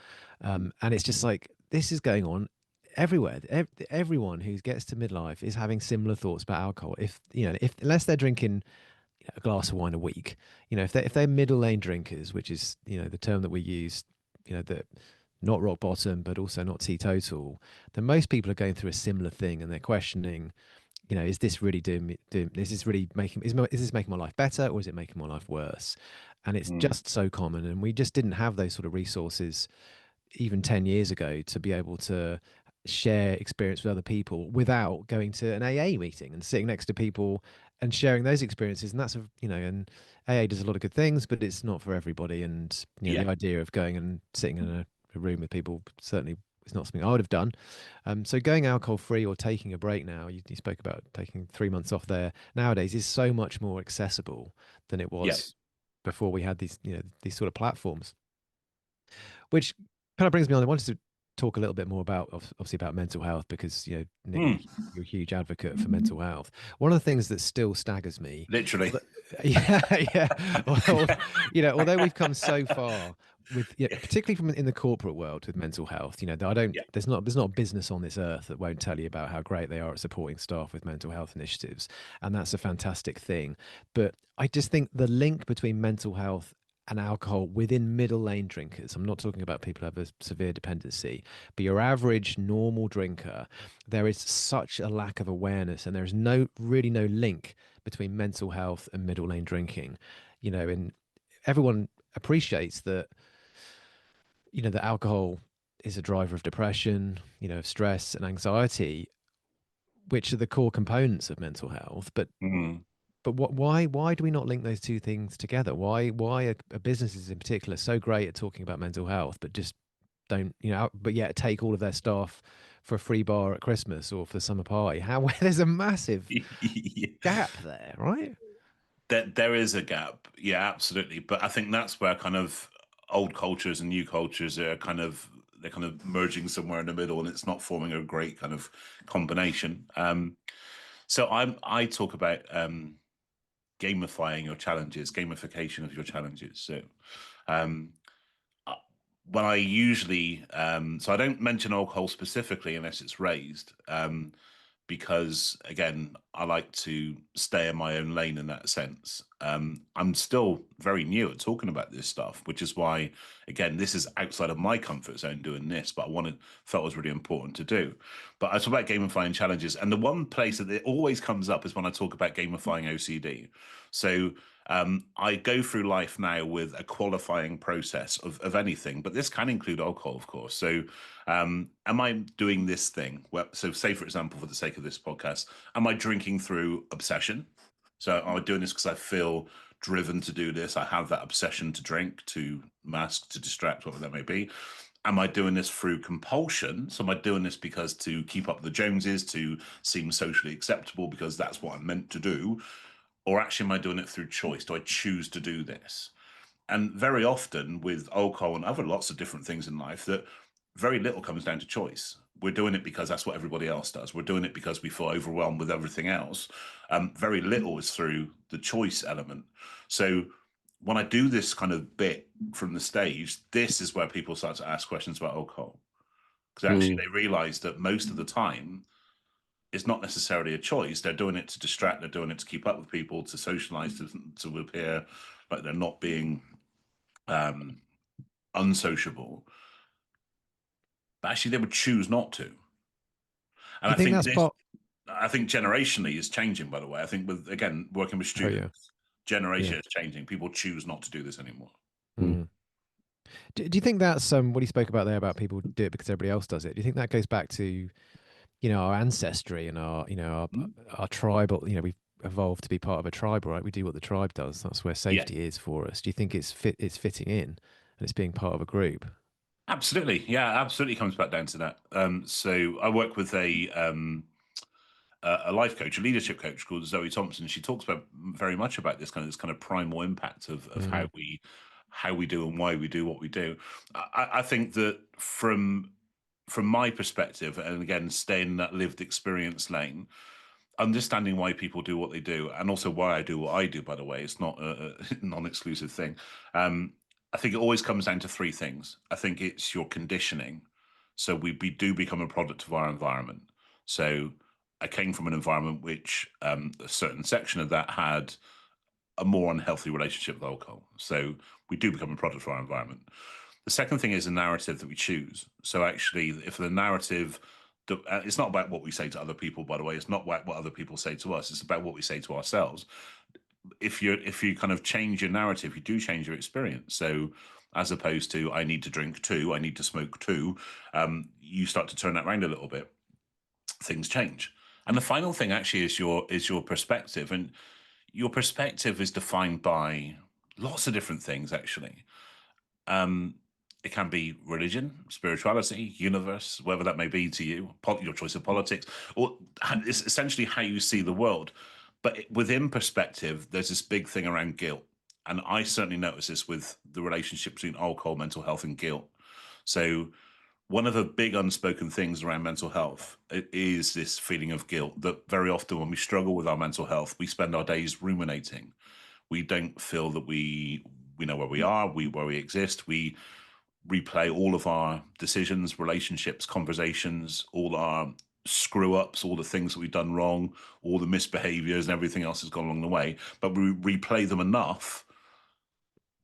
A: And it's just like, this is going on everywhere. Everyone who gets to midlife is having similar thoughts about alcohol. If unless they're drinking a glass of wine a week, if they're middle lane drinkers, which is the term that we use, that not rock bottom but also not teetotal, then most people are going through a similar thing, and they're questioning, is this really is this really making, is this making my life better, or is it making my life worse? And it's just so common, and we just didn't have those sort of resources even 10 years ago to be able to share experience with other people without going to an AA meeting and sitting next to people and sharing those experiences. And that's and AA does a lot of good things, but it's not for everybody. And
C: Yeah.
A: the idea of going and sitting in a room with people certainly is not something I would have done. So going alcohol free or taking a break now, you spoke about taking 3 months off there, nowadays is so much more accessible than it was before we had these these sort of platforms. Which kind of brings me on. I wanted to talk a little bit more about, obviously, about mental health, because Nick, you're a huge advocate for mental health. One of the things that still staggers me,
C: Literally.
A: yeah. Well, although we've come so far with, particularly from in the corporate world with mental health, I don't.
C: Yeah.
A: There's not a business on this earth that won't tell you about how great they are at supporting staff with mental health initiatives, and that's a fantastic thing. But I just think the link between mental health and alcohol within middle lane drinkers, I'm not talking about people who have a severe dependency, but your average normal drinker, there is such a lack of awareness, and there's really no link between mental health and middle lane drinking. And everyone appreciates that, that alcohol is a driver of depression, of stress and anxiety, which are the core components of mental health. But why do we not link those two things together? Why are businesses in particular so great at talking about mental health, but just don't, but yet take all of their staff for a free bar at Christmas or for the summer party? There's a massive gap there, right?
C: There is a gap. Yeah, absolutely. But I think that's where kind of old cultures and new cultures are they're kind of merging somewhere in the middle, and it's not forming a great kind of combination. So I talk about gamifying your challenges, gamification of your challenges. So when I usually, so I don't mention alcohol specifically unless it's raised, because again, I like to stay in my own lane in that sense. I'm still very new at talking about this stuff, which is why, again, this is outside of my comfort zone doing this, but felt was really important to do. But I talk about gamifying challenges, and the one place that it always comes up is when I talk about gamifying OCD. So I go through life now with a qualifying process of anything, but this can include alcohol, of course. So am I doing this thing? Well, so say, for example, for the sake of this podcast, am I drinking through obsession? So am I doing this because I feel driven to do this? I have that obsession to drink, to mask, to distract, whatever that may be. Am I doing this through compulsion? So am I doing this because to keep up the Joneses, to seem socially acceptable because that's what I'm meant to do? Or actually, am I doing it through choice? Do I choose to do this? And very often with alcohol and other lots of different things in life, that very little comes down to choice. We're doing it because that's what everybody else does. We're doing it because we feel overwhelmed with everything else. Very little is through the choice element. So when I do this kind of bit from the stage, this is where people start to ask questions about alcohol. Because actually they realize that most of the time, is not necessarily a choice. They're doing it to distract. They're doing it to keep up with people, to socialize, to appear like they're not being unsociable. But actually, they would choose not to. And
A: Do you think that's part?
C: I think generationally is changing, by the way. I think with, again, working with students, generation is changing. People choose not to do this anymore.
A: Do you think that's what he spoke about there about people do it because everybody else does it? Do you think that goes back to, our ancestry and our tribal, we've evolved to be part of a tribe, right? We do what the tribe does. That's where safety is for us. Do you think it's fitting in and it's being part of a group?
C: Absolutely. Yeah, absolutely comes back down to that. So I work with a life coach, a leadership coach called Zoe Thompson. She talks about very much about this kind of primal impact of how we do and why we do what we do. I think that from my perspective, and again, staying in that lived experience lane, understanding why people do what they do, and also why I do what I do, by the way, it's not a non-exclusive thing. I think it always comes down to three things. I think it's your conditioning. So we do become a product of our environment. So I came from an environment which a certain section of that had a more unhealthy relationship with alcohol. So we do become a product of our environment. The second thing is a narrative that we choose. So actually, if the narrative, it's not about what we say to other people, by the way, it's not about what other people say to us, it's about what we say to ourselves. If you kind of change your narrative, you do change your experience. So as opposed to I need to drink too, I need to smoke too, you start to turn that around a little bit. Things change. And the final thing actually is your perspective. And your perspective is defined by lots of different things, actually. It can be religion, spirituality, universe, whatever that may be to you, your choice of politics, or it's essentially how you see the world. But within perspective, there's this big thing around guilt. And I certainly notice this with the relationship between alcohol, mental health, and guilt. So one of the big unspoken things around mental health is this feeling of guilt that very often when we struggle with our mental health, we spend our days ruminating. We don't feel that we know where we are, where we exist. We replay all of our decisions, relationships, conversations, all our screw ups, all the things that we've done wrong, all the misbehaviors and everything else has gone along the way. But we replay them enough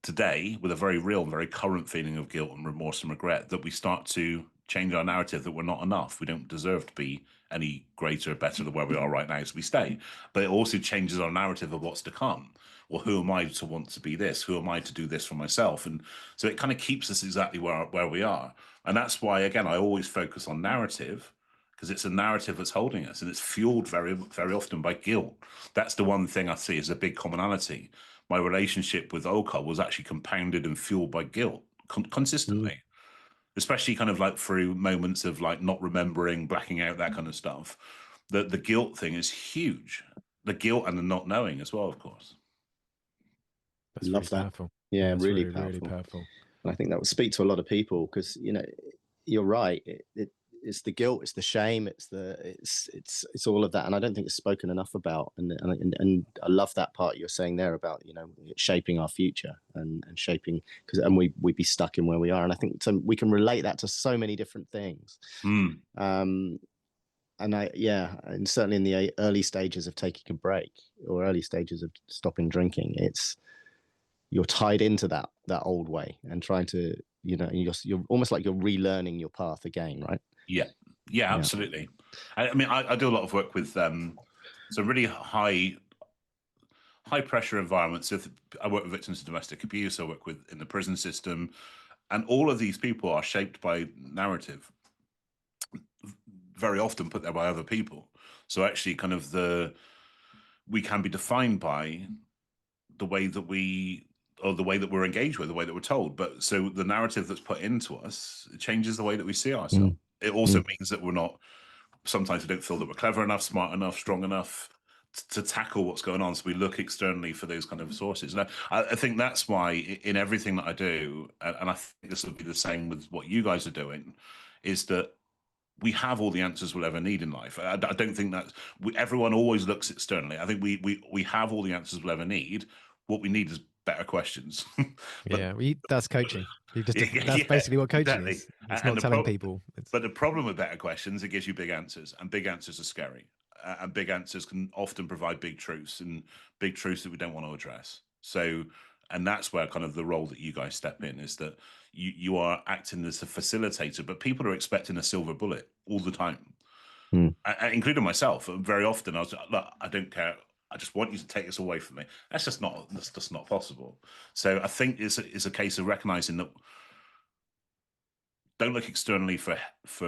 C: today with a very real and very current feeling of guilt and remorse and regret that we start to change our narrative that we're not enough. We don't deserve to be any greater or better than where we are right now, so we stay. But it also changes our narrative of what's to come. Well, who am I to want to be this? Who am I to do this for myself? And so it kind of keeps us exactly where we are. And that's why, again, I always focus on narrative, because it's a narrative that's holding us, and it's fueled very, very often by guilt. That's the one thing I see as a big commonality. My relationship with alcohol was actually compounded and fueled by guilt consistently, especially kind of like through moments of like not remembering, blacking out, that kind of stuff. The guilt thing is huge. The guilt and the not knowing as well, of course.
A: That's really powerful.
B: Yeah,
A: that's
B: really
A: really
B: powerful.
A: powerful.
B: And I think that would speak to a lot of people because, you're right. It's the guilt, it's the shame, it's all of that. And I don't think it's spoken enough about. And I love that part you're saying there about, shaping our future and shaping, and we'd be stuck in where we are. And I think we can relate that to so many different things. And certainly in the early stages of taking a break or early stages of stopping drinking, you're tied into that old way and trying to, you're almost like you're relearning your path again, right?
C: Yeah, absolutely. I mean, I do a lot of work with so really high pressure environments. So I work with victims of domestic abuse. I work in the prison system, and all of these people are shaped by narrative, very often put there by other people. So actually, kind of we can be defined by the way that we're engaged with, the way that we're told. But so the narrative that's put into us, it changes the way that we see ourselves. It also means that sometimes we don't feel that we're clever enough, smart enough, strong enough to tackle what's going on. So we look externally for those kind of sources. And I think that's why in everything that I do, and I think this will be the same with what you guys are doing, is that we have all the answers we'll ever need in life. I don't think that everyone always looks externally. I think we have all the answers we'll ever need. What we need is better questions.
A: That's coaching. That's basically what coaching is. It's not telling people.
C: But the problem with better questions, it gives you big answers, and big answers are scary. and big answers can often provide big truths, and big truths that we don't want to address. So, and that's where kind of the role that you guys step in, is that you are acting as a facilitator, but people are expecting a silver bullet all the time, including myself. Very often I was like, look, I don't care. I just want you to take this away from me. That's just not possible. So I think it's a case of recognizing that don't look externally for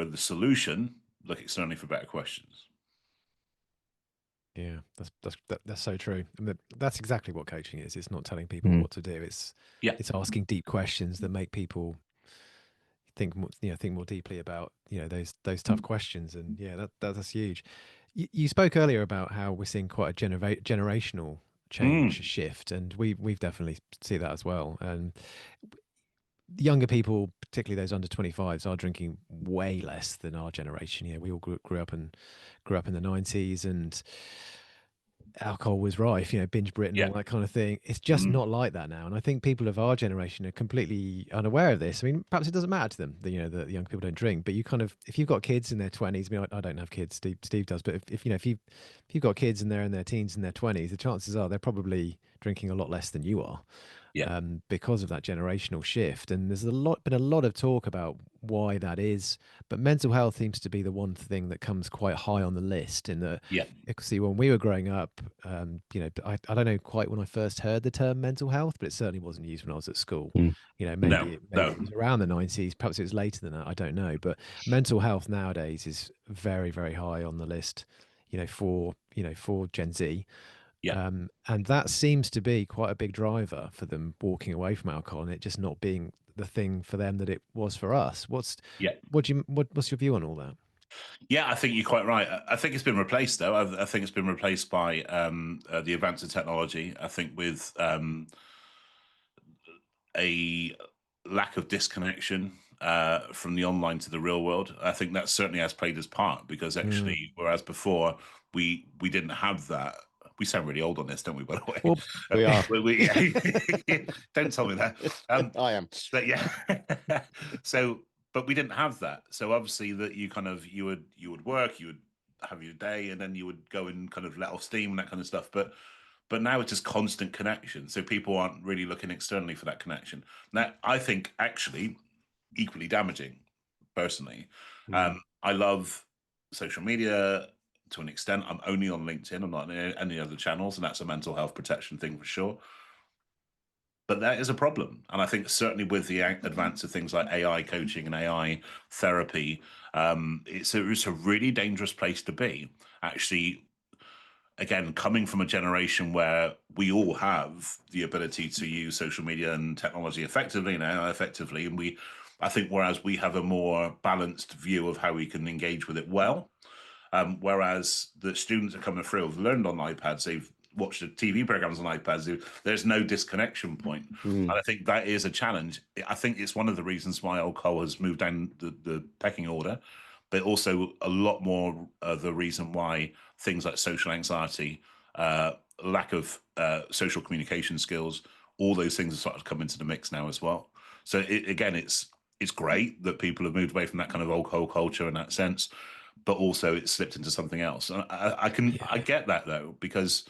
C: the solution, look externally for better questions.
A: Yeah, that's so true. I mean, that's exactly what coaching is. It's not telling people what to do. It's asking deep questions that make people think more deeply about those tough questions. And yeah, that's huge. You spoke earlier about how we're seeing quite a generational change shift, and we've definitely see that as well. And younger people, particularly those under 25s, are drinking way less than our generation. We all grew up in the 90s, and alcohol was rife, binge Britain, all that kind of thing. It's just not like that now. And I think people of our generation are completely unaware of this. I mean, perhaps it doesn't matter to them that, that young people don't drink, but if you've got kids in their 20s, I mean, I don't have kids, Steve does, but if you've got kids and they're in their teens and their 20s, the chances are they're probably drinking a lot less than you are. Because of that generational shift. And there's been a lot of talk about why that is, but mental health seems to be the one thing that comes quite high on the list. In that, see, when we were growing up, I don't know quite when I first heard the term mental health, but it certainly wasn't used when I was at school. Maybe it was around the 90s, perhaps it was later than that, I don't know. But mental health nowadays is very, very high on the list, for Gen Z. And that seems to be quite a big driver for them walking away from alcohol, and it just not being the thing for them that it was for us. What's your view on all that?
C: Yeah, I think you're quite right. I think it's been replaced, though. I think it's been replaced by the advance of technology. I think with a lack of disconnection from the online to the real world, I think that certainly has played its part, because actually, whereas before we didn't have that. We sound really old on this, don't we, by the way?
B: Well, we are.
C: Don't tell me that.
B: I am.
C: But yeah. But we didn't have that. So obviously that you would work, you would have your day, and then you would go and kind of let off steam and that kind of stuff. But now it's just constant connection. So people aren't really looking externally for that connection. Now, I think actually equally damaging, personally. I love social media to an extent. I'm only on LinkedIn. I'm not on any other channels, and that's a mental health protection thing for sure. But that is a problem. And I think certainly with the advance of things like AI coaching and AI therapy, it's a really dangerous place to be. Actually, again, coming from a generation where we all have the ability to use social media and technology effectively and AI effectively, and I think whereas we have a more balanced view of how we can engage with it well, whereas the students are coming through have learned on iPads, they've watched the TV programs on iPads, there's no disconnection point. And I think that is a challenge. I think it's one of the reasons why alcohol has moved down the pecking order, but also a lot more the reason why things like social anxiety, lack of social communication skills, all those things have started to come into the mix now as well. So it's great that people have moved away from that kind of alcohol culture in that sense, but also it's slipped into something else. And I get that, though, because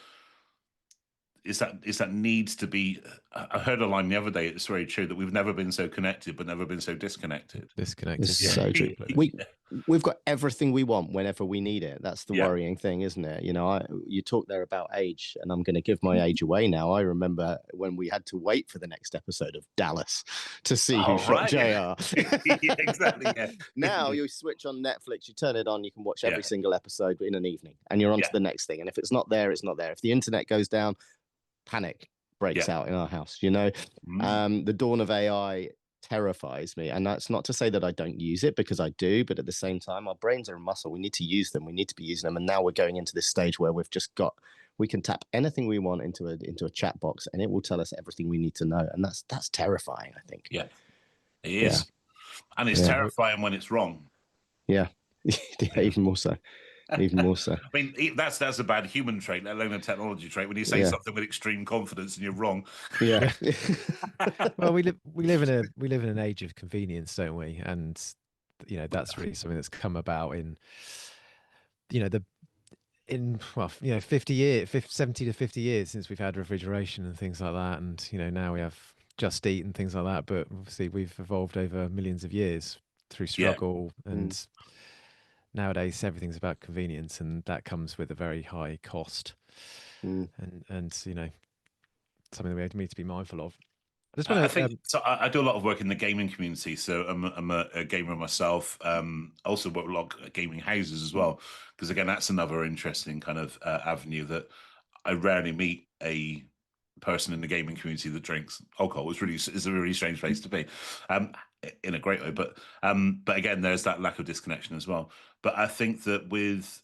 C: is that needs to be. I heard a line the other day. It's very true that we've never been so connected, but never been so disconnected.
B: It's so true. We've got everything we want whenever we need it. That's the worrying thing, isn't it? You talk there about age, and I'm going to give my age away now. I remember when we had to wait for the next episode of Dallas to see who shot JR.
C: Exactly. Yeah.
B: Now you switch on Netflix, you turn it on, you can watch every single episode in an evening, and you're on to the next thing. And if it's not there, it's not there. If the internet goes down, panic breaks out in our house. The dawn of AI terrifies me, and that's not to say that I don't use it, because I do, but at the same time, our brains are a muscle. We need to use them. We need to be using them. And now we're going into this stage where we can tap anything we want into a chat box, and it will tell us everything we need to know. And that's terrifying, I think.
C: Yeah, it is. And it's terrifying when it's wrong.
B: Yeah. Even more so. Even more so.
C: I mean, that's a bad human trait, let alone a technology trait. When you say something with extreme confidence and you're wrong.
B: Yeah.
A: Well, we live in an age of convenience, don't we? And that's really something that's come about in in, well, 70 to 50 years since we've had refrigeration and things like that. And, now we have Just Eat and things like that. But obviously we've evolved over millions of years through
C: Yeah.
A: struggle. And nowadays everything's about convenience, and that comes with a very high cost. And something that we need to be mindful of. I just
C: I
A: want
C: think
A: to,
C: so. I do a lot of work in the gaming community, so I'm a gamer myself. I also work with a lot of gaming houses as well, because again, that's another interesting kind of avenue that I rarely meet a person in the gaming community that drinks alcohol. It's a really strange place to be, in a great way. But again, there's that lack of disconnection as well. But I think that with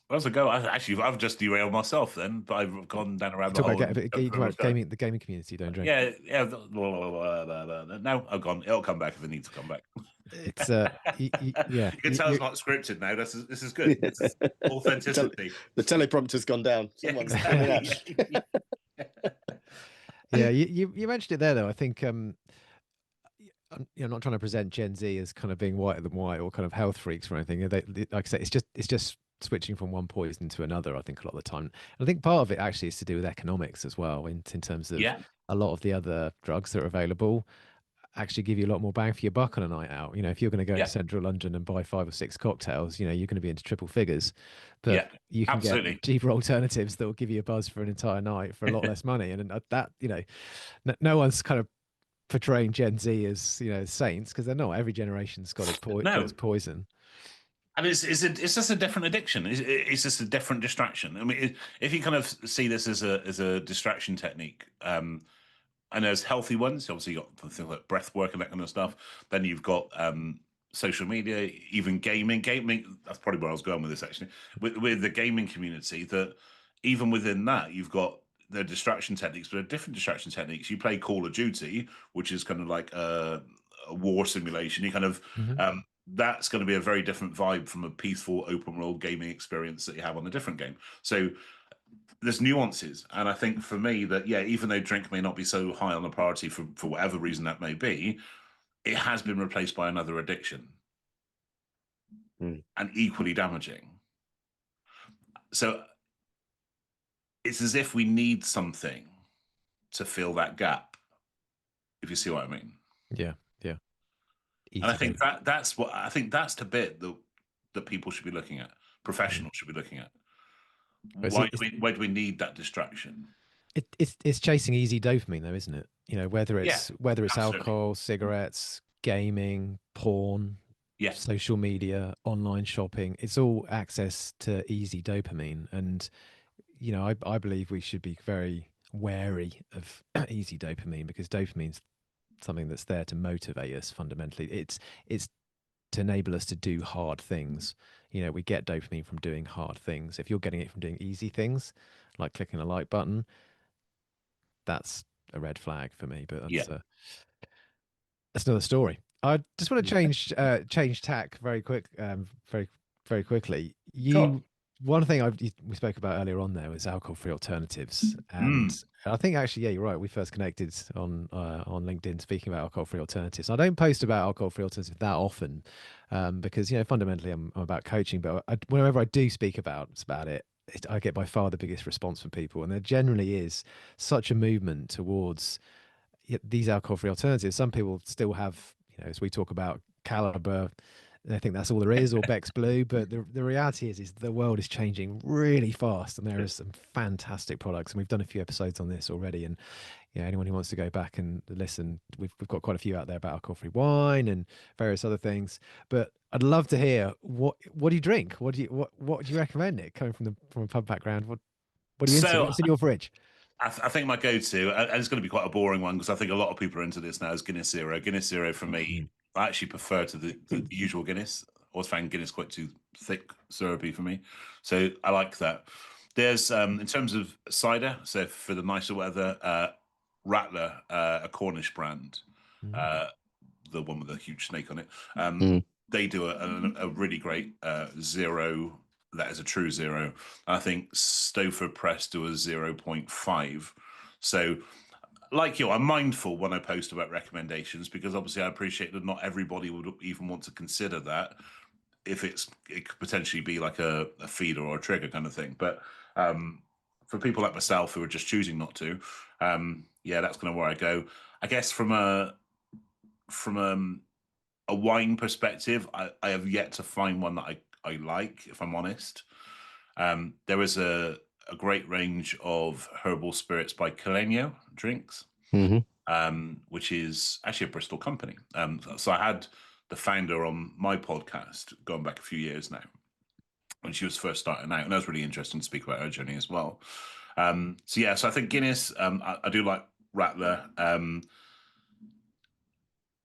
C: as I go, I've just derailed myself then, but I've gone down around the
A: talk
C: hole.
A: about, gaming, the gaming community don't drink.
C: Yeah. No, I've gone. It'll come back if it needs to come back.
A: It's yeah.
C: You can tell it's not scripted now. This is good. This is authenticity.
B: The teleprompter's gone down. Someone's
A: Yeah, you mentioned it there though. I think I'm not trying to present Gen Z as kind of being whiter than white or kind of health freaks or anything. Like I say, it's just switching from one poison to another. I think a lot of the time. And I think part of it actually is to do with economics as well, in terms of a lot of the other drugs that are available actually give you a lot more bang for your buck on a night out. If you're going to go to central London and buy 5 or 6 cocktails, you're going to be into triple figures. But you can get cheaper alternatives that will give you a buzz for an entire night for a lot less money. And that, no one's kind of portraying Gen Z as saints, because they're not. Every generation's got its poison.
C: And it's just a different addiction. It's just a different distraction. I mean, if you kind of see this as a distraction technique, and there's healthy ones. Obviously, you've got things like breath work and that kind of stuff. Then you've got social media, even gaming. Gaming, that's probably where I was going with this, actually. With the gaming community, that even within that, you've got the distraction techniques, but they're different distraction techniques. You play Call of Duty, which is kind of like a war simulation. You kind of... that's going to be a very different vibe from a peaceful open world gaming experience that you have on a different game. So there's nuances, and I think for me that even though drink may not be so high on the priority for whatever reason that may be, it has been replaced by another addiction, and equally damaging. So it's as if we need something to fill that gap, if you see what I mean.
A: Yeah.
C: And I think that's the bit that people should be looking at, professionals should be looking at. Why do we need that distraction?
A: It's chasing easy dopamine though, isn't it? Whether it's
C: absolutely.
A: alcohol, cigarettes, gaming, porn, social media, online shopping, it's all access to easy dopamine. And I believe we should be very wary of easy dopamine, because dopamine's something that's there to motivate us fundamentally. It's to enable us to do hard things. We get dopamine from doing hard things. If you're getting it from doing easy things, like clicking a like button, that's a red flag for me. But that's another story. I just want to change tack very quickly. One thing we spoke about earlier on there was alcohol-free alternatives, and I think actually, you're right. We first connected on LinkedIn speaking about alcohol-free alternatives. I don't post about alcohol-free alternatives that often, because fundamentally I'm about coaching. But whenever I do speak about it, I get by far the biggest response from people, and there generally is such a movement towards these alcohol-free alternatives. Some people still have, as we talk about Caliber, I think that's all there is, or Beck's Blue. But the reality is the world is changing really fast, and there are some fantastic products. And we've done a few episodes on this already. And anyone who wants to go back and listen, we've got quite a few out there about alcohol-free wine and various other things. But I'd love to hear what do you drink? What do you recommend, Nick? Coming from a pub background, what are you into? What's in your fridge?
C: I think my go-to, and it's going to be quite a boring one because I think a lot of people are into this now, is Guinness Zero. Guinness Zero for me, I actually prefer to the usual Guinness. I always found Guinness quite too thick, syrupy for me. So I like that. There's, in terms of cider, so for the nicer weather, Rattler, a Cornish brand, the one with the huge snake on it. They do a really great zero. That is a true zero. I think Stouffer Press do a 0.5. So, like you, I'm mindful when I post about recommendations, because obviously I appreciate that not everybody would even want to consider that. if it could potentially be like a feeder or a trigger kind of thing. But for people like myself who are just choosing not to, yeah, that's kind of where I go. I guess from a wine perspective, I have yet to find one that I like, if I'm honest. There is a great range of herbal spirits by Keynote Drinks, which is actually a Bristol company. So I had the founder on my podcast going back a few years now, when she was first starting out, and that was really interesting to speak about her journey as well. So I think Guinness, I do like Rattler.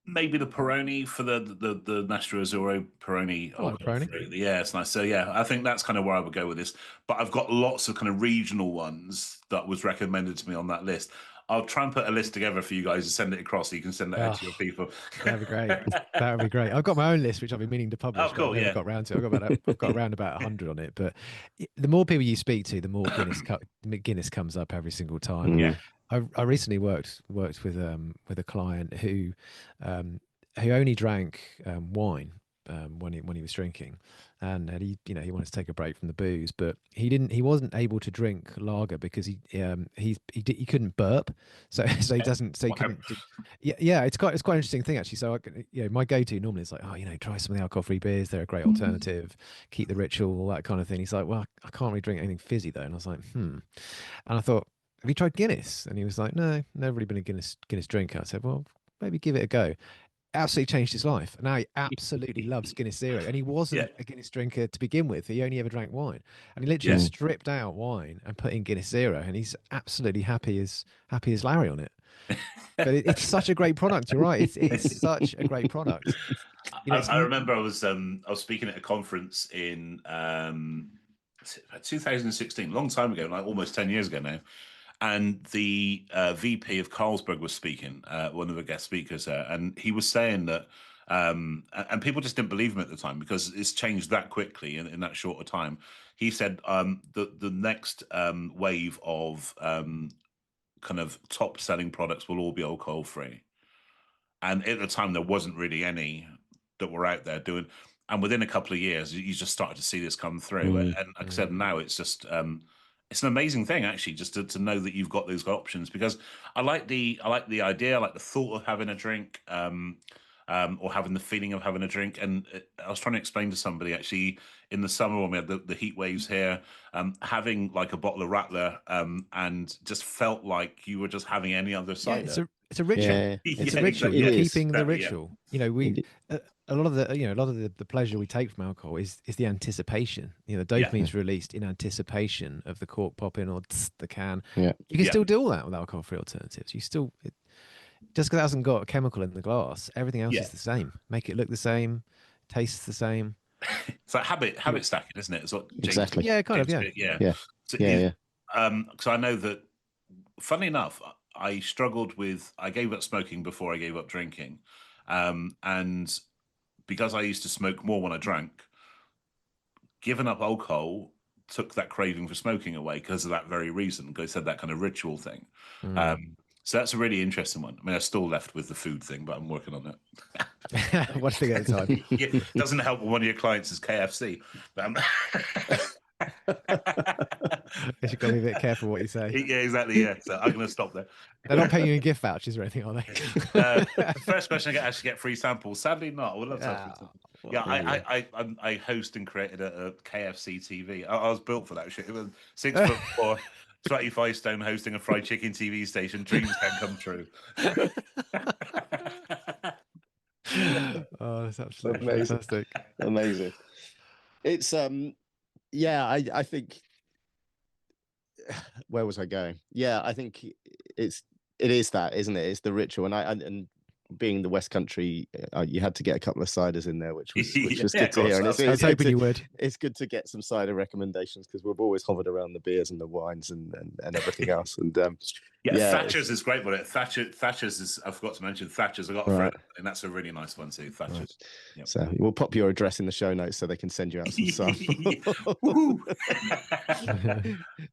C: Maybe the Peroni for the Nastro Azzurro Peroni.
A: I like Peroni.
C: Yeah, it's nice. So yeah, I think that's kind of where I would go with this. But I've got lots of kind of regional ones that was recommended to me on that list. I'll try and put a list together for you guys and send it across so you can send it out to your people.
A: That'd be great. That would be great. I've got my own list, which I've been meaning to publish.
C: Oh, cool,
A: but I never got around to. I've got around about 100 on it. But the more people you speak to, the more Guinness comes up every single time.
C: Yeah.
A: I recently worked with a client who only drank wine when he was drinking, and he wanted to take a break from the booze, but he wasn't able to drink lager because he couldn't burp, so he doesn't, so he couldn't. It's quite an interesting thing actually. So my go-to normally is like, try some of the alcohol-free beers, they're a great alternative, keep the ritual, all that kind of thing. He's like, well, I can't really drink anything fizzy though, and I was like, and I thought, have you tried Guinness? And he was like, no, never really been a Guinness drinker. I said, well, maybe give it a go. Absolutely changed his life. Now he absolutely loves Guinness Zero, and he wasn't a Guinness drinker to begin with. He only ever drank wine, and he literally stripped out wine and put in Guinness Zero, and he's absolutely happy as Larry on it. But it's such a great product. You're right. It's such a great product.
C: I remember I was speaking at a conference in 2016, a long time ago, like almost 10 years ago now. And the VP of Carlsberg was speaking, one of the guest speakers there, and he was saying that, and people just didn't believe him at the time because it's changed that quickly in that shorter time. He said the next wave of kind of top selling products will all be alcohol free, and at the time there wasn't really any that were out there doing. And within a couple of years, you just started to see this come through. And like I said, now it's just it's an amazing thing actually, just to know that you've got those options, because I like the idea, I like the thought of having a drink, or having the feeling of having a drink. And I was trying to explain to somebody actually in the summer when we had the heat waves here, having like a bottle of Rattler, and just felt like you were just having any other cider.
A: It's a ritual. Yeah. It's a ritual. You're keeping the ritual. We a lot of the pleasure we take from alcohol is the anticipation. The dopamine's released in anticipation of the cork popping or the can. Yeah. You can still do all that with alcohol-free alternatives. You still just because it hasn't got a chemical in the glass, everything else is the same. Make it look the same, tastes the same.
C: It's like habit stacking, isn't it? It's what
B: exactly.
A: Yeah, kind of.
B: Yeah.
C: So I know that, funnily enough, I gave up smoking before I gave up drinking. And because I used to smoke more when I drank, giving up alcohol took that craving for smoking away because of that very reason. Because I said that kind of ritual thing. So that's a really interesting one. I mean, I'm still left with the food thing, but I'm working on it.
A: One thing at a time.
C: Yeah, doesn't help when one of your clients is KFC.
A: You've got to be a bit careful what you say.
C: Yeah, exactly. Yeah, so I'm going to stop there.
A: They're not paying you in gift vouchers or anything, are they?
C: The first question I get free samples. Sadly, not. I would love to have free samples. Yeah, I host and created a KFC TV. I was built for that shit. It was 6'4", 25 stone, hosting a fried chicken TV station. Dreams can come true.
A: Oh, that's absolutely
B: amazing.
A: Fantastic.
B: Amazing. It's I think, where was I going? Yeah, I think it is that, isn't it? It's the ritual, and being the West Country, you had to get a couple of ciders in there, which was good to hear. And
A: I was hoping you would.
B: It's good to get some cider recommendations because we've always hovered around the beers and the wines and everything else. And
C: Thatcher's is great, but Thatcher's is, I forgot to mention Thatcher's. I got a friend, and that's a really nice one too. Thatcher's. Right. Yep.
B: So we'll pop your address in the show notes so they can send you out some stuff.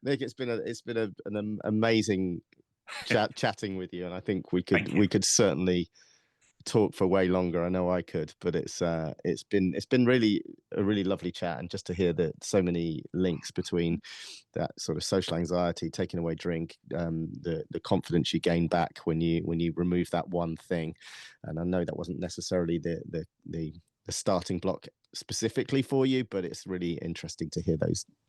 B: Nick, it's been an amazing chatting with you, and I think we could certainly talk for way longer. I know I could, but it's been really a really lovely chat, and just to hear that so many links between that sort of social anxiety, taking away drink, the confidence you gain back when you remove that one thing. And I know that wasn't necessarily the starting block specifically for you, but it's really interesting to hear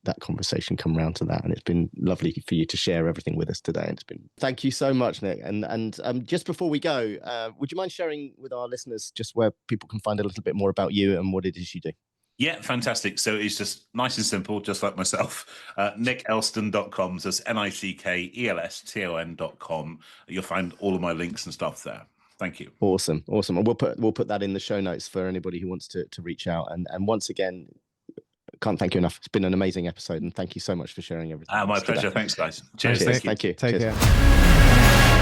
B: that conversation come around to that. And it's been lovely for you to share everything with us today. And thank you so much, Nick. And just before we go, would you mind sharing with our listeners just where people can find a little bit more about you and what it is you do?
C: Yeah, fantastic. So it's just nice and simple, just like myself. NickElston.com. So it's NickElston.com. You'll find all of my links and stuff there. Thank you.
B: Awesome. And we'll put that in the show notes for anybody who wants to reach out. And once again, can't thank you enough. It's been an amazing episode, and thank you so much for sharing everything.
C: My pleasure. Thanks, guys. Cheers.
B: Thank you.
A: Take care.